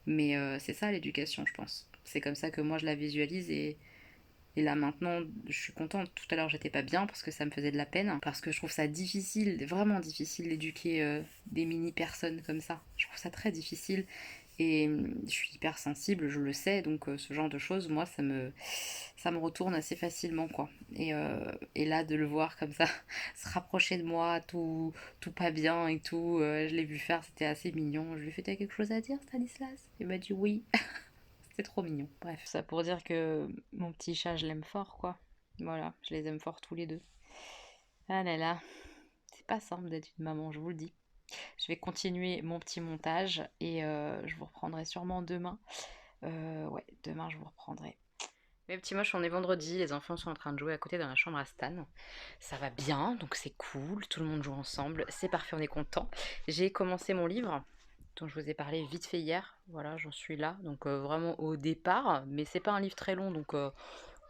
Mais c'est ça l'éducation, je pense. C'est comme ça que moi je la visualise et là maintenant je suis contente. Tout à l'heure j'étais pas bien parce que ça me faisait de la peine. Parce que je trouve ça difficile, vraiment difficile d'éduquer des mini personnes comme ça. Je trouve ça très difficile. Et je suis hyper sensible, je le sais, donc ce genre de choses, moi, ça me retourne assez facilement, quoi. Et là, de le voir comme ça, se rapprocher de moi, tout pas bien et tout, je l'ai vu faire, c'était assez mignon. Je lui ai fait, t'as quelque chose à dire, Stanislas? Il m'a dit oui. C'était trop mignon. Bref, ça pour dire que mon petit chat, je l'aime fort, quoi. Voilà, je les aime fort tous les deux. Ah là là, c'est pas simple d'être une maman, je vous le dis. Je vais continuer mon petit montage et je vous reprendrai sûrement demain. Ouais, demain je vous reprendrai. Mes petits moches, on est vendredi, les enfants sont en train de jouer à côté dans la chambre à Stan. Ça va bien, donc c'est cool, tout le monde joue ensemble, c'est parfait, on est content. J'ai commencé mon livre dont je vous ai parlé vite fait hier, voilà, j'en suis là, donc vraiment au départ, mais c'est pas un livre très long, donc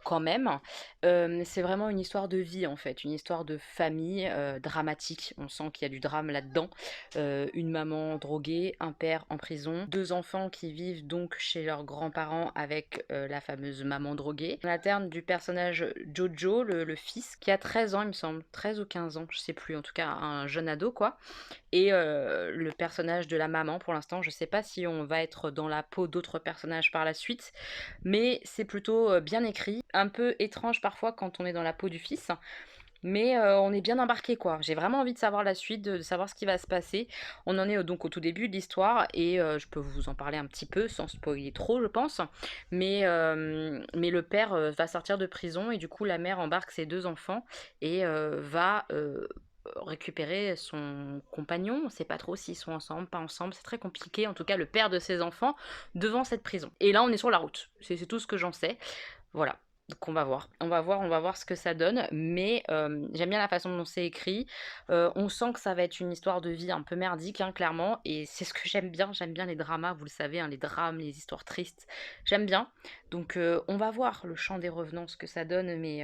quand même. C'est vraiment une histoire de vie en fait, une histoire de famille dramatique. On sent qu'il y a du drame là-dedans. Une maman droguée, un père en prison, deux enfants qui vivent donc chez leurs grands-parents avec la fameuse maman droguée. On alterne du personnage Jojo, le fils, qui a 13 ans il me semble, 13 ou 15 ans, je sais plus, en tout cas un jeune ado quoi. Et le personnage de la maman, pour l'instant, je sais pas si on va être dans la peau d'autres personnages par la suite, mais c'est plutôt bien écrit, un peu étrange parfois quand on est dans la peau du fils, mais on est bien embarqué quoi. J'ai vraiment envie de savoir la suite, de savoir ce qui va se passer. On en est donc au tout début de l'histoire et je peux vous en parler un petit peu sans spoiler trop, je pense. Mais le père va sortir de prison et du coup la mère embarque ses deux enfants et va récupérer son compagnon. On ne sait pas trop s'ils sont ensemble, pas ensemble. C'est très compliqué. En tout cas, le père de ses enfants devant cette prison. Et là, on est sur la route. C'est tout ce que j'en sais. Voilà. Donc on va voir. On va voir ce que ça donne. Mais j'aime bien la façon dont c'est écrit. On sent que ça va être une histoire de vie un peu merdique, hein, clairement. Et c'est ce que j'aime bien. J'aime bien les dramas, vous le savez, hein, les drames, les histoires tristes. J'aime bien. Donc on va voir le chant des revenants, ce que ça donne. Mais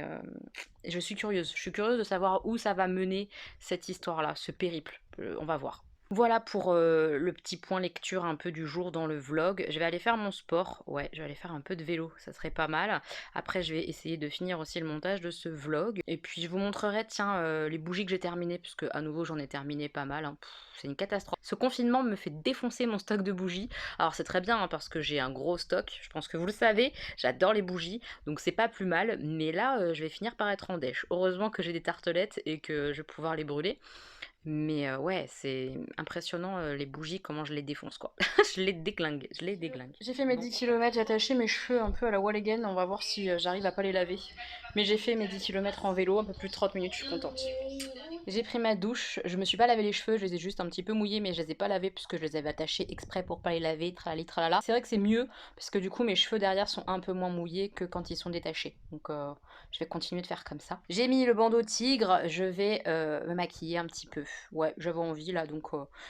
je suis curieuse. Je suis curieuse de savoir où ça va mener cette histoire-là, ce périple. On va voir. Voilà pour le petit point lecture un peu du jour dans le vlog. Je vais aller faire mon sport. Ouais, je vais aller faire un peu de vélo, ça serait pas mal. Après, je vais essayer de finir aussi le montage de ce vlog. Et puis, je vous montrerai, tiens, les bougies que j'ai terminées, puisque à nouveau, j'en ai terminé pas mal, hein. C'est une catastrophe. Ce confinement me fait défoncer mon stock de bougies. Alors, c'est très bien, hein, parce que j'ai un gros stock. Je pense que vous le savez, j'adore les bougies. Donc, c'est pas plus mal. Mais là, je vais finir par être en dèche. Heureusement que j'ai des tartelettes et que je vais pouvoir les brûler. Mais ouais, c'est impressionnant les bougies, comment je les défonce quoi. Je les déglingue, je les déglingue. J'ai fait mes 10 km, j'ai attaché mes cheveux un peu à la wall again, on va voir si j'arrive à pas les laver. Mais j'ai fait mes 10 km en vélo, un peu plus de 30 minutes, je suis contente. J'ai pris ma douche, je me suis pas lavé les cheveux, je les ai juste un petit peu mouillés, mais je les ai pas lavés puisque je les avais attachés exprès pour pas les laver, tralali tralala. C'est vrai que c'est mieux, parce que du coup mes cheveux derrière sont un peu moins mouillés que quand ils sont détachés. Donc je vais continuer de faire comme ça. J'ai mis le bandeau tigre, je vais me maquiller un petit peu. Ouais, j'avais envie là, donc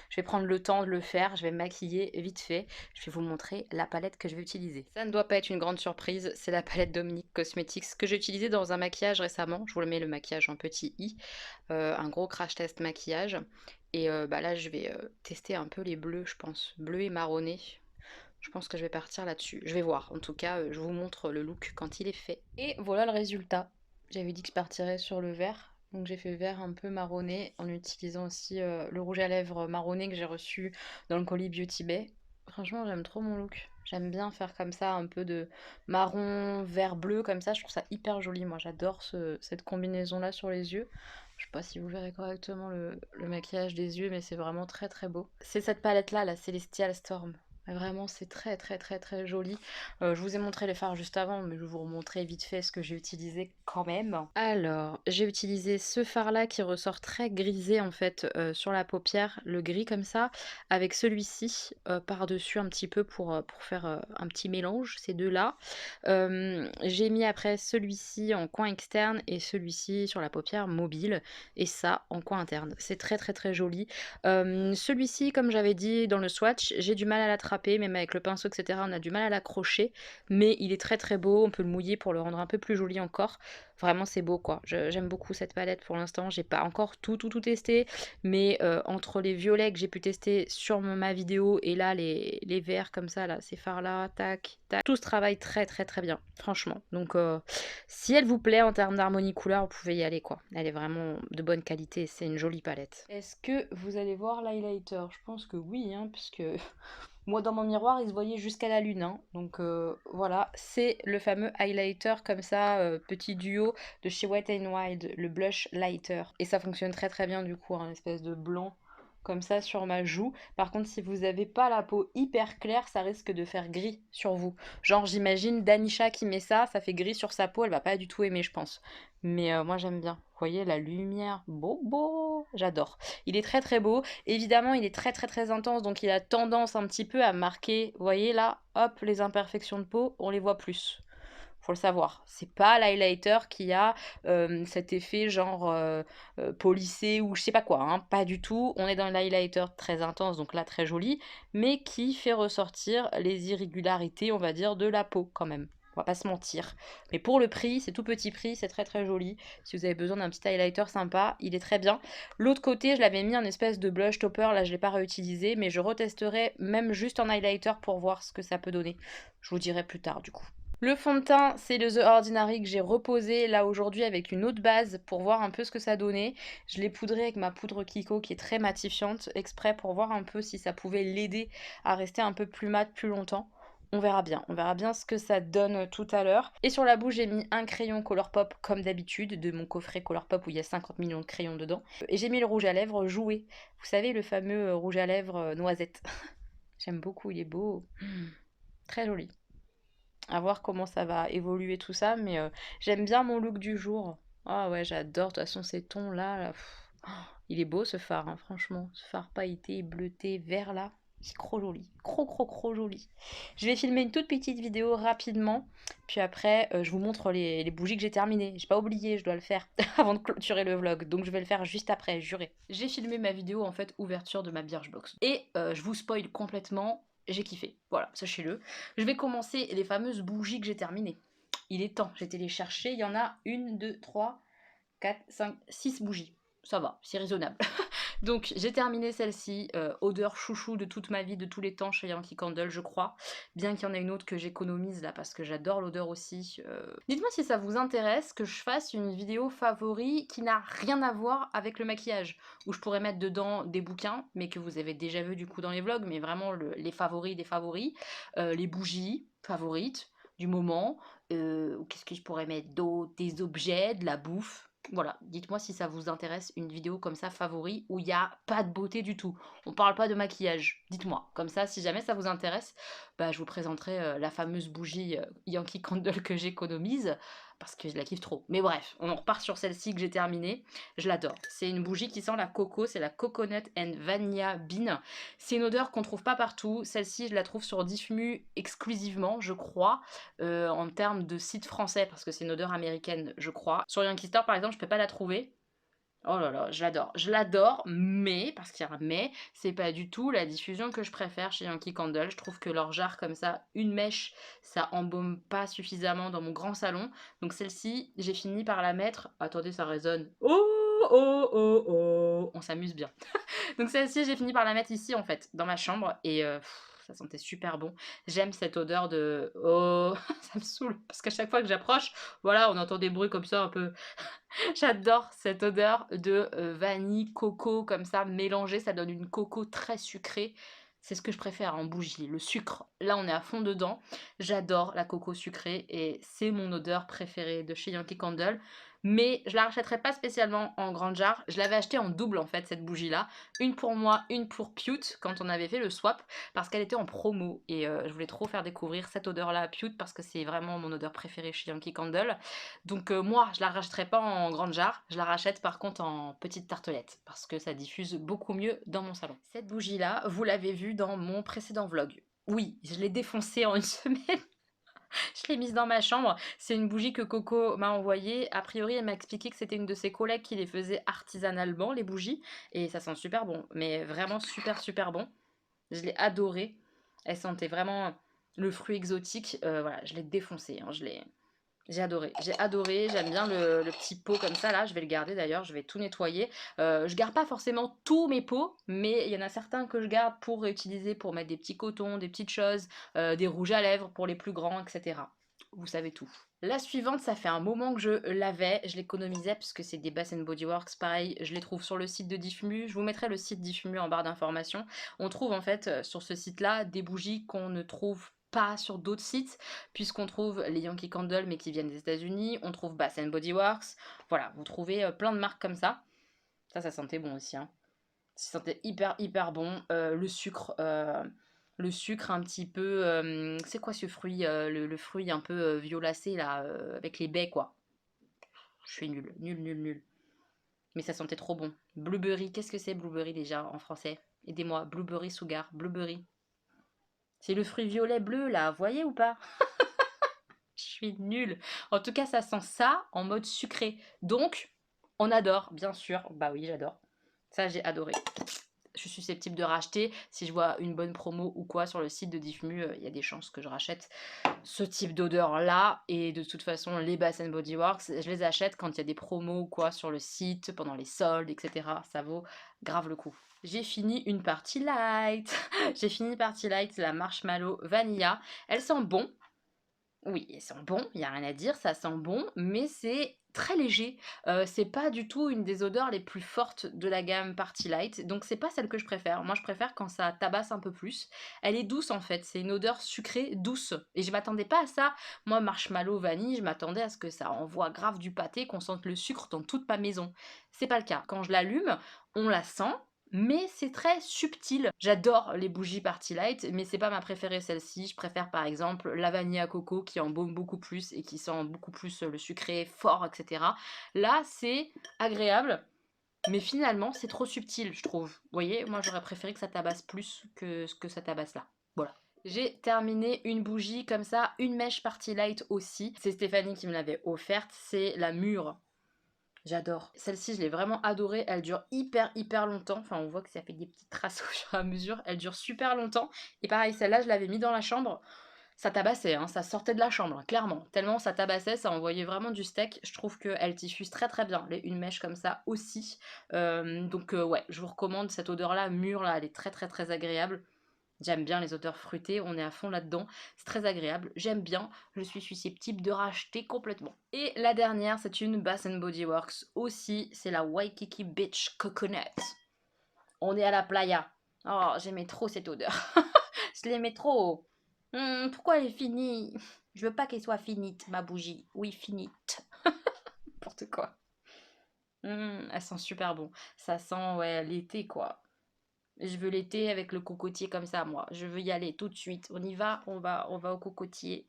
je vais prendre le temps de le faire, je vais me maquiller vite fait. Je vais vous montrer la palette que je vais utiliser. Ça ne doit pas être une grande surprise, c'est la palette Dominique Cosmetics que j'ai utilisée dans un maquillage récemment. Je vous le mets le maquillage en petit i. Un gros crash test maquillage. Et bah là, je vais tester un peu les bleus, je pense. Bleu et marronné. Je pense que je vais partir là-dessus. Je vais voir. En tout cas, je vous montre le look quand il est fait. Et voilà le résultat. J'avais dit que je partirais sur le vert. Donc j'ai fait vert un peu marronné en utilisant aussi le rouge à lèvres marronné que j'ai reçu dans le colis Beauty Bay. Franchement, j'aime trop mon look. J'aime bien faire comme ça un peu de marron, vert, bleu comme ça. Je trouve ça hyper joli. Moi, j'adore cette combinaison-là sur les yeux. Je sais pas si vous verrez correctement le maquillage des yeux, mais c'est vraiment très très beau. C'est cette palette-là, la Celestial Storm. Vraiment, c'est très très très très joli. Je vous ai montré les fards juste avant, mais je vais vous remontrer vite fait ce que j'ai utilisé quand même. Alors, j'ai utilisé ce fard-là qui ressort très grisé en fait sur la paupière, le gris comme ça, avec celui-ci par-dessus un petit peu pour faire un petit mélange, ces deux-là. J'ai mis après celui-ci en coin externe et celui-ci sur la paupière mobile, et ça en coin interne. C'est très très très joli. Celui-ci, comme j'avais dit dans le swatch, j'ai du mal à l'attraper, même avec le pinceau, et cetera, on a du mal à l'accrocher, mais il est très très beau, on peut le mouiller pour le rendre un peu plus joli encore. Vraiment, c'est beau quoi. J'aime beaucoup cette palette pour l'instant. J'ai pas encore tout testé, mais entre les violets que j'ai pu tester sur ma vidéo et là, les verts comme ça, là, ces fards-là, tac, tac, tout se travaille très très très bien, franchement. Donc, si elle vous plaît en termes d'harmonie couleur, vous pouvez y aller quoi. Elle est vraiment de bonne qualité, c'est une jolie palette. Est-ce que vous allez voir l'highlighter? Je pense que oui, hein, puisque moi dans mon miroir il se voyait jusqu'à la lune, hein. Donc voilà, c'est le fameux highlighter comme ça, petit duo de chez Wet n Wild, le blush lighter. Et ça fonctionne très très bien du coup, un espèce de blanc comme ça sur ma joue. Par contre, si vous n'avez pas la peau hyper claire, ça risque de faire gris sur vous. Genre, j'imagine Danisha qui met ça, ça fait gris sur sa peau, elle va pas du tout aimer, je pense. Mais moi, j'aime bien. Vous voyez, la lumière, beau, j'adore. Il est très très beau. Évidemment, il est très très très intense, donc il a tendance un petit peu à marquer, vous voyez là, hop, les imperfections de peau, on les voit plus. Faut le savoir. C'est pas l'highlighter qui a cet effet genre polissé ou je sais pas quoi, hein. Pas du tout. On est dans l'highlighter très intense, donc là très joli, mais qui fait ressortir les irrégularités, on va dire, de la peau quand même. On va pas se mentir. Mais pour le prix, c'est tout petit prix, c'est très très joli. Si vous avez besoin d'un petit highlighter sympa, il est très bien. L'autre côté, je l'avais mis en espèce de blush topper, là je l'ai pas réutilisé, mais je retesterai même juste en highlighter pour voir ce que ça peut donner. Je vous dirai plus tard du coup. Le fond de teint, c'est le The Ordinary que j'ai reposé là aujourd'hui avec une autre base pour voir un peu ce que ça donnait. Je l'ai poudré avec ma poudre Kiko qui est très matifiante, exprès pour voir un peu si ça pouvait l'aider à rester un peu plus mat plus longtemps. On verra bien ce que ça donne tout à l'heure. Et sur la bouche, j'ai mis un crayon Colourpop comme d'habitude, de mon coffret Colourpop où il y a 50 millions de crayons dedans. Et j'ai mis le rouge à lèvres Jouet. Vous savez, le fameux rouge à lèvres noisette. J'aime beaucoup, il est beau. Très joli. À voir comment ça va évoluer tout ça, mais j'aime bien mon look du jour. Ah ouais, j'adore, de toute façon ces tons-là, là, il est beau ce phare, hein, franchement. Ce phare pailleté, bleuté, vert là, c'est trop joli. Trop joli. Je vais filmer une toute petite vidéo rapidement, puis après je vous montre les bougies que j'ai terminées. J'ai pas oublié, je dois le faire avant de clôturer le vlog, donc je vais le faire juste après, juré. J'ai filmé ma vidéo en fait ouverture de ma Birchbox. Et je vous spoil complètement, j'ai kiffé. Voilà, sachez-le. Je vais commencer les fameuses bougies que j'ai terminées. Il est temps, j'ai été les chercher. Il y en a 1, 2, 3, 4, 5, 6 bougies. Ça va, c'est raisonnable. Donc j'ai terminé celle-ci, odeur chouchou de toute ma vie, de tous les temps chez Yankee Candle, je crois. Bien qu'il y en ait une autre que j'économise là parce que j'adore l'odeur aussi. Dites-moi si ça vous intéresse que je fasse une vidéo favori qui n'a rien à voir avec le maquillage, où je pourrais mettre dedans des bouquins, mais que vous avez déjà vu du coup dans les vlogs, mais vraiment les favoris des favoris, les bougies favorites du moment, qu'est-ce que je pourrais mettre d'autre, des objets, de la bouffe. Voilà, dites-moi si ça vous intéresse une vidéo comme ça favori où il n'y a pas de beauté du tout. On parle pas de maquillage, dites-moi. Comme ça, si jamais ça vous intéresse, bah, je vous présenterai la fameuse bougie Yankee Candle que j'économise parce que je la kiffe trop. Mais bref, on en repart sur celle-ci que j'ai terminée. Je l'adore. C'est une bougie qui sent la coco, c'est la Coconut and Vanilla Bean. C'est une odeur qu'on trouve pas partout. Celle-ci, je la trouve sur Diffumu exclusivement, je crois, en termes de site français, parce que c'est une odeur américaine, je crois. Sur Yankee Store, par exemple, je peux pas la trouver. Oh là là, je l'adore, mais, parce qu'il y a un mais, c'est pas du tout la diffusion que je préfère chez Yankee Candle. Je trouve que leur jarre comme ça, une mèche, ça embaume pas suffisamment dans mon grand salon. Donc celle-ci, j'ai fini par la mettre. Attendez, ça résonne. Oh, on s'amuse bien. Donc celle-ci, j'ai fini par la mettre ici en fait, dans ma chambre, et ça sentait super bon. J'aime cette odeur de oh, ça me saoule parce qu'à chaque fois que j'approche, voilà, on entend des bruits comme ça un peu. J'adore cette odeur de vanille, coco comme ça mélangée, ça donne une coco très sucrée. C'est ce que je préfère en bougie, le sucre. Là, on est à fond dedans. J'adore la coco sucrée et c'est mon odeur préférée de chez Yankee Candle. mais je la rachèterai pas spécialement en grande jarre. Je l'avais achetée en double en fait cette bougie là, une pour moi, une pour Pute quand on avait fait le swap parce qu'elle était en promo et je voulais trop faire découvrir cette odeur là à Pute parce que c'est vraiment mon odeur préférée chez Yankee Candle. Donc moi je la rachèterai pas en grande jarre, je la rachète par contre en petite tartelette parce que ça diffuse beaucoup mieux dans mon salon. Cette bougie là, vous l'avez vue dans mon précédent vlog. Oui, je l'ai défoncée en une semaine. Je l'ai mise dans ma chambre. C'est une bougie que Coco m'a envoyée. A priori, elle m'a expliqué que c'était une de ses collègues qui les faisait artisanalement, les bougies. Et ça sent super bon. Mais vraiment super, super bon. Je l'ai adorée. Elle sentait vraiment le fruit exotique. Voilà, je l'ai défoncée. Hein. J'ai adoré, j'aime bien le petit pot comme ça là, je vais le garder d'ailleurs, je vais tout nettoyer. Je garde pas forcément tous mes pots, mais il y en a certains que je garde pour réutiliser, pour mettre des petits cotons, des petites choses, des rouges à lèvres pour les plus grands, etc. Vous savez tout. La suivante, ça fait un moment que je l'avais, je l'économisais parce que c'est des Bath Body Works, pareil, je les trouve sur le site de Diffumu, je vous mettrai le site Diffumu en barre d'informations. On trouve en fait sur ce site-là des bougies qu'on ne trouve pas sur d'autres sites, puisqu'on trouve les Yankee Candle mais qui viennent des États-Unis, on trouve Bath Body Works, voilà, vous trouvez plein de marques comme ça. Ça sentait bon aussi, hein. Ça sentait hyper hyper bon. Le sucre un petit peu, c'est quoi ce fruit, le fruit un peu violacé là, avec les baies quoi. Je suis nulle, nulle, nulle, nulle. Mais ça sentait trop bon. Blueberry, qu'est-ce que c'est blueberry déjà en français? Aidez-moi, blueberry sugar, blueberry. C'est le fruit violet bleu là, vous voyez ou pas? Je suis nulle. En tout cas, ça sent ça en mode sucré. Donc, on adore, bien sûr. Bah oui, j'adore. Ça, j'ai adoré. Je suis susceptible de racheter. Si je vois une bonne promo ou quoi sur le site de Diffmu, il y a des chances que je rachète ce type d'odeur-là. Et de toute façon, les Bath Body Works, je les achète quand il y a des promos ou quoi sur le site, pendant les soldes, etc. Ça vaut grave le coup. J'ai fini une partie light. J'ai fini une partie light, la Marshmallow Vanilla. Elle sent bon. Oui, elles sont bons, il y a rien à dire, ça sent bon, mais c'est très léger. C'est pas du tout une des odeurs les plus fortes de la gamme Party Light, donc c'est pas celle que je préfère. Moi, je préfère quand ça tabasse un peu plus. Elle est douce en fait, c'est une odeur sucrée douce et je m'attendais pas à ça. Moi, marshmallow, vanille, je m'attendais à ce que ça envoie grave du pâté, qu'on sente le sucre dans toute ma maison. C'est pas le cas. Quand je l'allume, on la sent, mais c'est très subtil. J'adore les bougies Party Light, mais c'est pas ma préférée celle-ci. Je préfère par exemple la vanille à coco qui embaume beaucoup plus et qui sent beaucoup plus le sucré fort, etc. Là, c'est agréable, mais finalement, c'est trop subtil, je trouve. Vous voyez, moi j'aurais préféré que ça tabasse plus que ce que ça tabasse là. Voilà. J'ai terminé une bougie comme ça, une mèche Party Light aussi. C'est Stéphanie qui me l'avait offerte, c'est la mûre. J'adore. Celle-ci, je l'ai vraiment adorée. Elle dure hyper, hyper longtemps. Enfin, on voit que ça fait des petites traces au fur et à mesure. Elle dure super longtemps. Et pareil, celle-là, je l'avais mis dans la chambre. Ça tabassait, hein, ça sortait de la chambre, clairement. Tellement ça tabassait, ça envoyait vraiment du steak. Je trouve qu'elle diffuse très très bien. Une mèche comme ça aussi. Donc ouais, je vous recommande cette odeur-là, mûre, là, elle est très très très agréable. J'aime bien les odeurs fruitées, on est à fond là-dedans. C'est très agréable, j'aime bien, je suis susceptible de racheter complètement. Et la dernière, c'est une Bath Body Works aussi, c'est la Waikiki Beach Coconut. On est à la playa. Oh, j'aimais trop cette odeur. Je l'aimais trop. Pourquoi elle est finie? Je veux pas qu'elle soit finite, ma bougie. Oui, finite. N'importe quoi. Elle sent super bon. Ça sent, ouais, l'été, quoi. Je veux l'été avec le cocotier comme ça, moi. Je veux y aller tout de suite. On y va, on va au cocotier.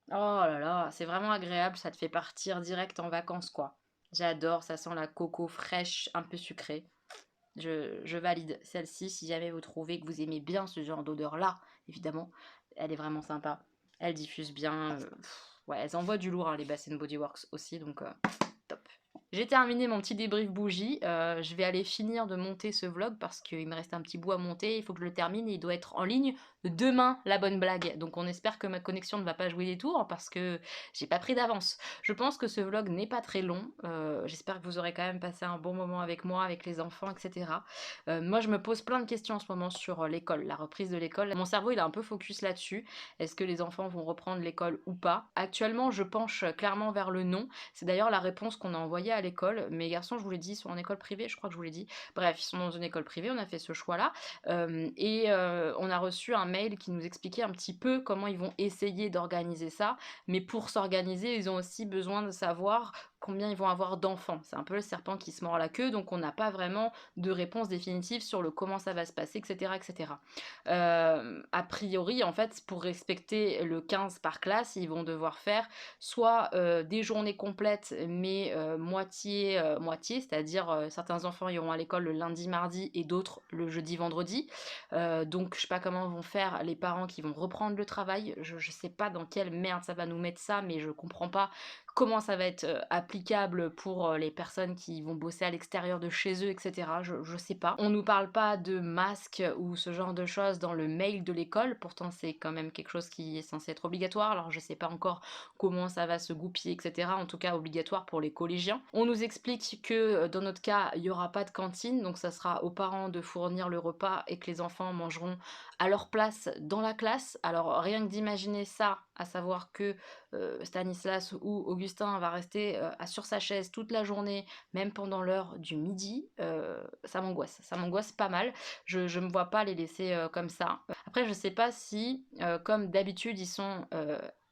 Oh là là, c'est vraiment agréable, ça te fait partir direct en vacances, quoi. J'adore, ça sent la coco fraîche, un peu sucrée. Je valide celle-ci si jamais vous trouvez que vous aimez bien ce genre d'odeur-là, évidemment. Elle est vraiment sympa. Elle diffuse bien. Ouais, elles envoient du lourd, hein, les Bath Body Works aussi, donc top. J'ai terminé mon petit débrief bougie. Je vais aller finir de monter ce vlog parce qu'il me reste un petit bout à monter. Il faut que je le termine et il doit être en ligne demain, la bonne blague. Donc on espère que ma connexion ne va pas jouer des tours parce que j'ai pas pris d'avance. Je pense que ce vlog n'est pas très long. J'espère que vous aurez quand même passé un bon moment avec moi, avec les enfants, etc. Moi, je me pose plein de questions en ce moment sur l'école, la reprise de l'école. Mon cerveau, il est un peu focus là-dessus. Est-ce que les enfants vont reprendre l'école ou pas? Actuellement, je penche clairement vers le non. C'est d'ailleurs la réponse qu'on a envoyée à l'école. Mes garçons, je vous l'ai dit, sont en école privée, je crois que je vous l'ai dit. Bref, ils sont dans une école privée, on a fait ce choix-là. On a reçu un mail qui nous expliquait un petit peu comment ils vont essayer d'organiser ça. Mais pour s'organiser, ils ont aussi besoin de savoir combien ils vont avoir d'enfants. C'est un peu le serpent qui se mord la queue, donc on n'a pas vraiment de réponse définitive sur le comment ça va se passer, etc. etc. A priori, en fait, pour respecter le 15 par classe, ils vont devoir faire soit des journées complètes, mais moitié, c'est-à-dire certains enfants iront à l'école le lundi, mardi et d'autres le jeudi, vendredi. Donc je sais pas comment vont faire les parents qui vont reprendre le travail. Je sais pas dans quelle merde ça va nous mettre ça, mais je comprends pas comment ça va être applicable pour les personnes qui vont bosser à l'extérieur de chez eux, etc. Je sais pas. On nous parle pas de masques ou ce genre de choses dans le mail de l'école, pourtant c'est quand même quelque chose qui est censé être obligatoire, alors je sais pas encore comment ça va se goupiller, etc. En tout cas obligatoire pour les collégiens. On nous explique que dans notre cas, il y aura pas de cantine, donc ça sera aux parents de fournir le repas et que les enfants mangeront à leur place dans la classe. Alors rien que d'imaginer ça, à savoir que Stanislas ou Augustin va rester sur sa chaise toute la journée, même pendant l'heure du midi, ça m'angoisse pas mal. Je me vois pas les laisser comme ça. Après, je sais pas si, comme d'habitude, ils sont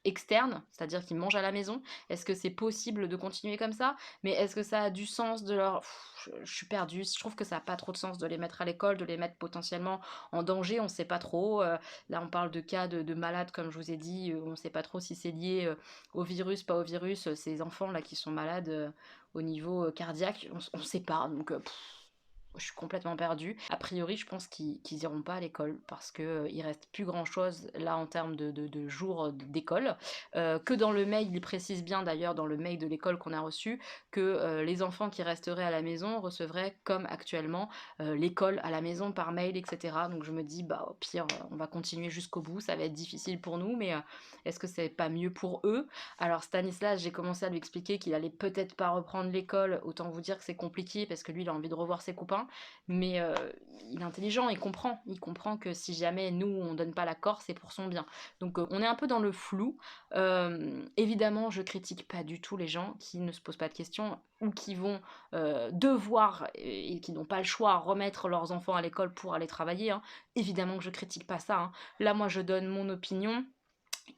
externes, c'est-à-dire qu'ils mangent à la maison. Est-ce que c'est possible de continuer comme ça? Mais est-ce que ça a du sens de leur... Je suis perdue, je trouve que ça n'a pas trop de sens de les mettre à l'école, de les mettre potentiellement en danger, on sait pas trop. Là, on parle de cas de malades, comme je vous ai dit, on sait pas trop si c'est lié au virus, pas au virus. Ces enfants là qui sont malades au niveau cardiaque, on sait pas. Donc, je suis complètement perdue. A priori, je pense qu'ils iront pas à l'école parce que il reste plus grand chose là en termes de jours d'école. Que dans le mail, il précise bien d'ailleurs dans le mail de l'école qu'on a reçu que les enfants qui resteraient à la maison recevraient comme actuellement l'école à la maison par mail, etc. Donc je me dis, bah au pire, on va continuer jusqu'au bout. Ça va être difficile pour nous, mais est-ce que c'est pas mieux pour eux? Alors Stanislas, j'ai commencé à lui expliquer qu'il allait peut-être pas reprendre l'école. Autant vous dire que c'est compliqué parce que lui, il a envie de revoir ses copains. Mais il est intelligent, il comprend que si jamais nous on donne pas l'accord, c'est pour son bien. Donc on est un peu dans le flou. Évidemment, je critique pas du tout les gens qui ne se posent pas de questions ou qui vont devoir et qui n'ont pas le choix à remettre leurs enfants à l'école pour aller travailler, hein. Évidemment que je critique pas ça, hein. Là, moi, je donne mon opinion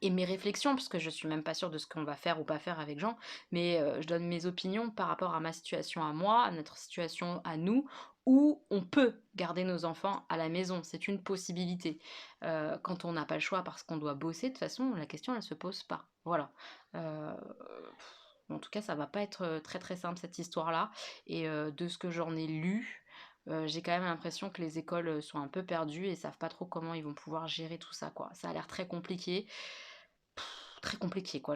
et mes réflexions, parce que je suis même pas sûre de ce qu'on va faire ou pas faire avec Jean, mais je donne mes opinions par rapport à ma situation à moi, à notre situation à nous, où on peut garder nos enfants à la maison, c'est une possibilité. Quand on n'a pas le choix parce qu'on doit bosser, de toute façon, la question elle se pose pas. Voilà. Euh, en tout cas, ça va pas être très très simple cette histoire-là, et de ce que j'en ai lu, j'ai quand même l'impression que les écoles sont un peu perdues et savent pas trop comment ils vont pouvoir gérer tout ça, quoi. Ça a l'air très compliqué. Très compliqué, quoi.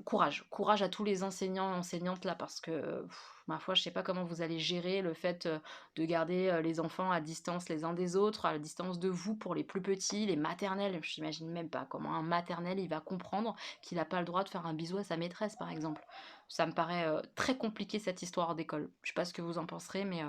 Courage à tous les enseignants et enseignantes là, parce que, ma foi, je sais pas comment vous allez gérer le fait de garder les enfants à distance les uns des autres, à la distance de vous pour les plus petits, les maternelles. Je n'imagine même pas comment un maternel il va comprendre qu'il n'a pas le droit de faire un bisou à sa maîtresse, par exemple. Ça me paraît très compliqué cette histoire d'école. Je sais pas ce que vous en penserez, mais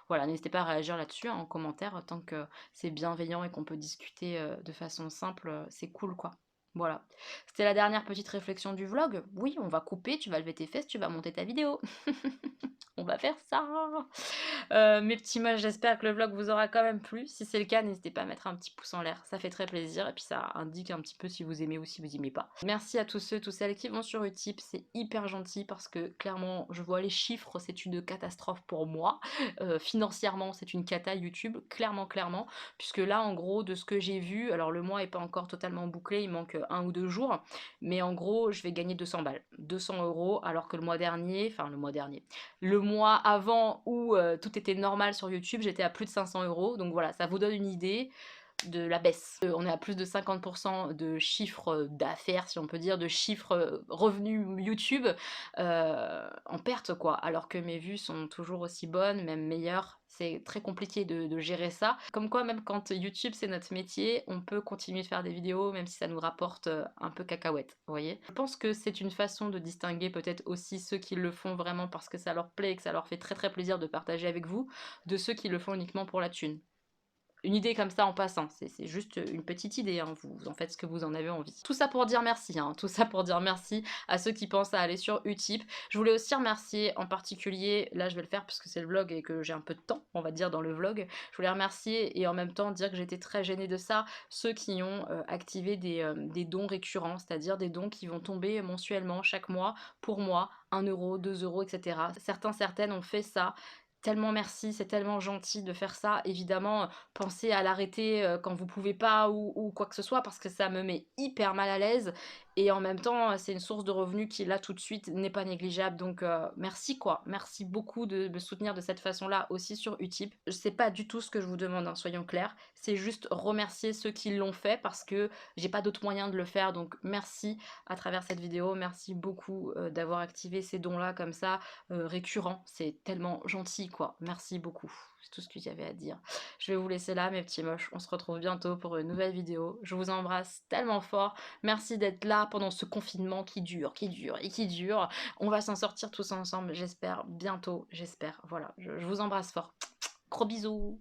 voilà, n'hésitez pas à réagir là-dessus hein, en commentaire, tant que c'est bienveillant et qu'on peut discuter de façon simple, c'est cool quoi. Voilà. C'était la dernière petite réflexion du vlog. Oui, on va couper, tu vas lever tes fesses, tu vas monter ta vidéo. On va faire ça. Mes petits moches, j'espère que le vlog vous aura quand même plu. Si c'est le cas, n'hésitez pas à mettre un petit pouce en l'air, ça fait très plaisir. Et puis ça indique un petit peu si vous aimez ou si vous aimez pas. Merci à tous ceux, toutes celles qui vont sur Utip, c'est hyper gentil parce que clairement, je vois les chiffres, c'est une catastrophe pour moi. Financièrement, c'est une cata YouTube, clairement, clairement. Puisque là, en gros, de ce que j'ai vu, alors le mois est pas encore totalement bouclé, il manque 1 ou 2 jours. Mais en gros, je vais gagner 200 balles. 200 euros, alors que le mois dernier, le mois avant où tout était normal sur YouTube, j'étais à plus de 500 euros. Donc voilà, ça vous donne une idée de la baisse. On est à plus de 50% de chiffre d'affaires, si on peut dire, de chiffre revenus YouTube en perte, quoi. Alors que mes vues sont toujours aussi bonnes, même meilleures. C'est très compliqué de gérer ça. Comme quoi, même quand YouTube c'est notre métier, on peut continuer de faire des vidéos, même si ça nous rapporte un peu cacahuète, vous voyez. Je pense que c'est une façon de distinguer peut-être aussi ceux qui le font vraiment parce que ça leur plaît et que ça leur fait très très plaisir de partager avec vous, de ceux qui le font uniquement pour la thune. une idée comme ça en passant, c'est juste une petite idée, hein, vous en faites ce que vous en avez envie. Tout ça pour dire merci, hein, tout ça pour dire merci à ceux qui pensent à aller sur Utip. Je voulais aussi remercier en particulier, là je vais le faire parce que c'est le vlog et que j'ai un peu de temps, on va dire, dans le vlog. Je voulais remercier et en même temps dire que j'étais très gênée de ça, ceux qui ont activé des dons récurrents, c'est-à-dire des dons qui vont tomber mensuellement chaque mois pour moi, 1 euro, 2 euros, etc. Certaines ont fait ça. Tellement merci, c'est tellement gentil de faire ça. Évidemment, pensez à l'arrêter quand vous pouvez pas ou quoi que ce soit parce que ça me met hyper mal à l'aise et en même temps, c'est une source de revenus qui là tout de suite n'est pas négligeable. Donc merci quoi, merci beaucoup de me soutenir de cette façon-là aussi sur Utip. C'est pas du tout ce que je vous demande, hein, soyons clairs. C'est juste remercier ceux qui l'ont fait parce que j'ai pas d'autre moyen de le faire. Donc merci à travers cette vidéo, merci beaucoup d'avoir activé ces dons-là comme ça, récurrents. C'est tellement gentil quoi. Merci beaucoup. C'est tout ce que j'avais à dire. Je vais vous laisser là mes petits moches. On se retrouve bientôt pour une nouvelle vidéo. Je vous embrasse tellement fort. Merci d'être là pendant ce confinement qui dure et qui dure. On va s'en sortir tous ensemble, j'espère, bientôt, j'espère. Voilà, je vous embrasse fort. Gros bisous.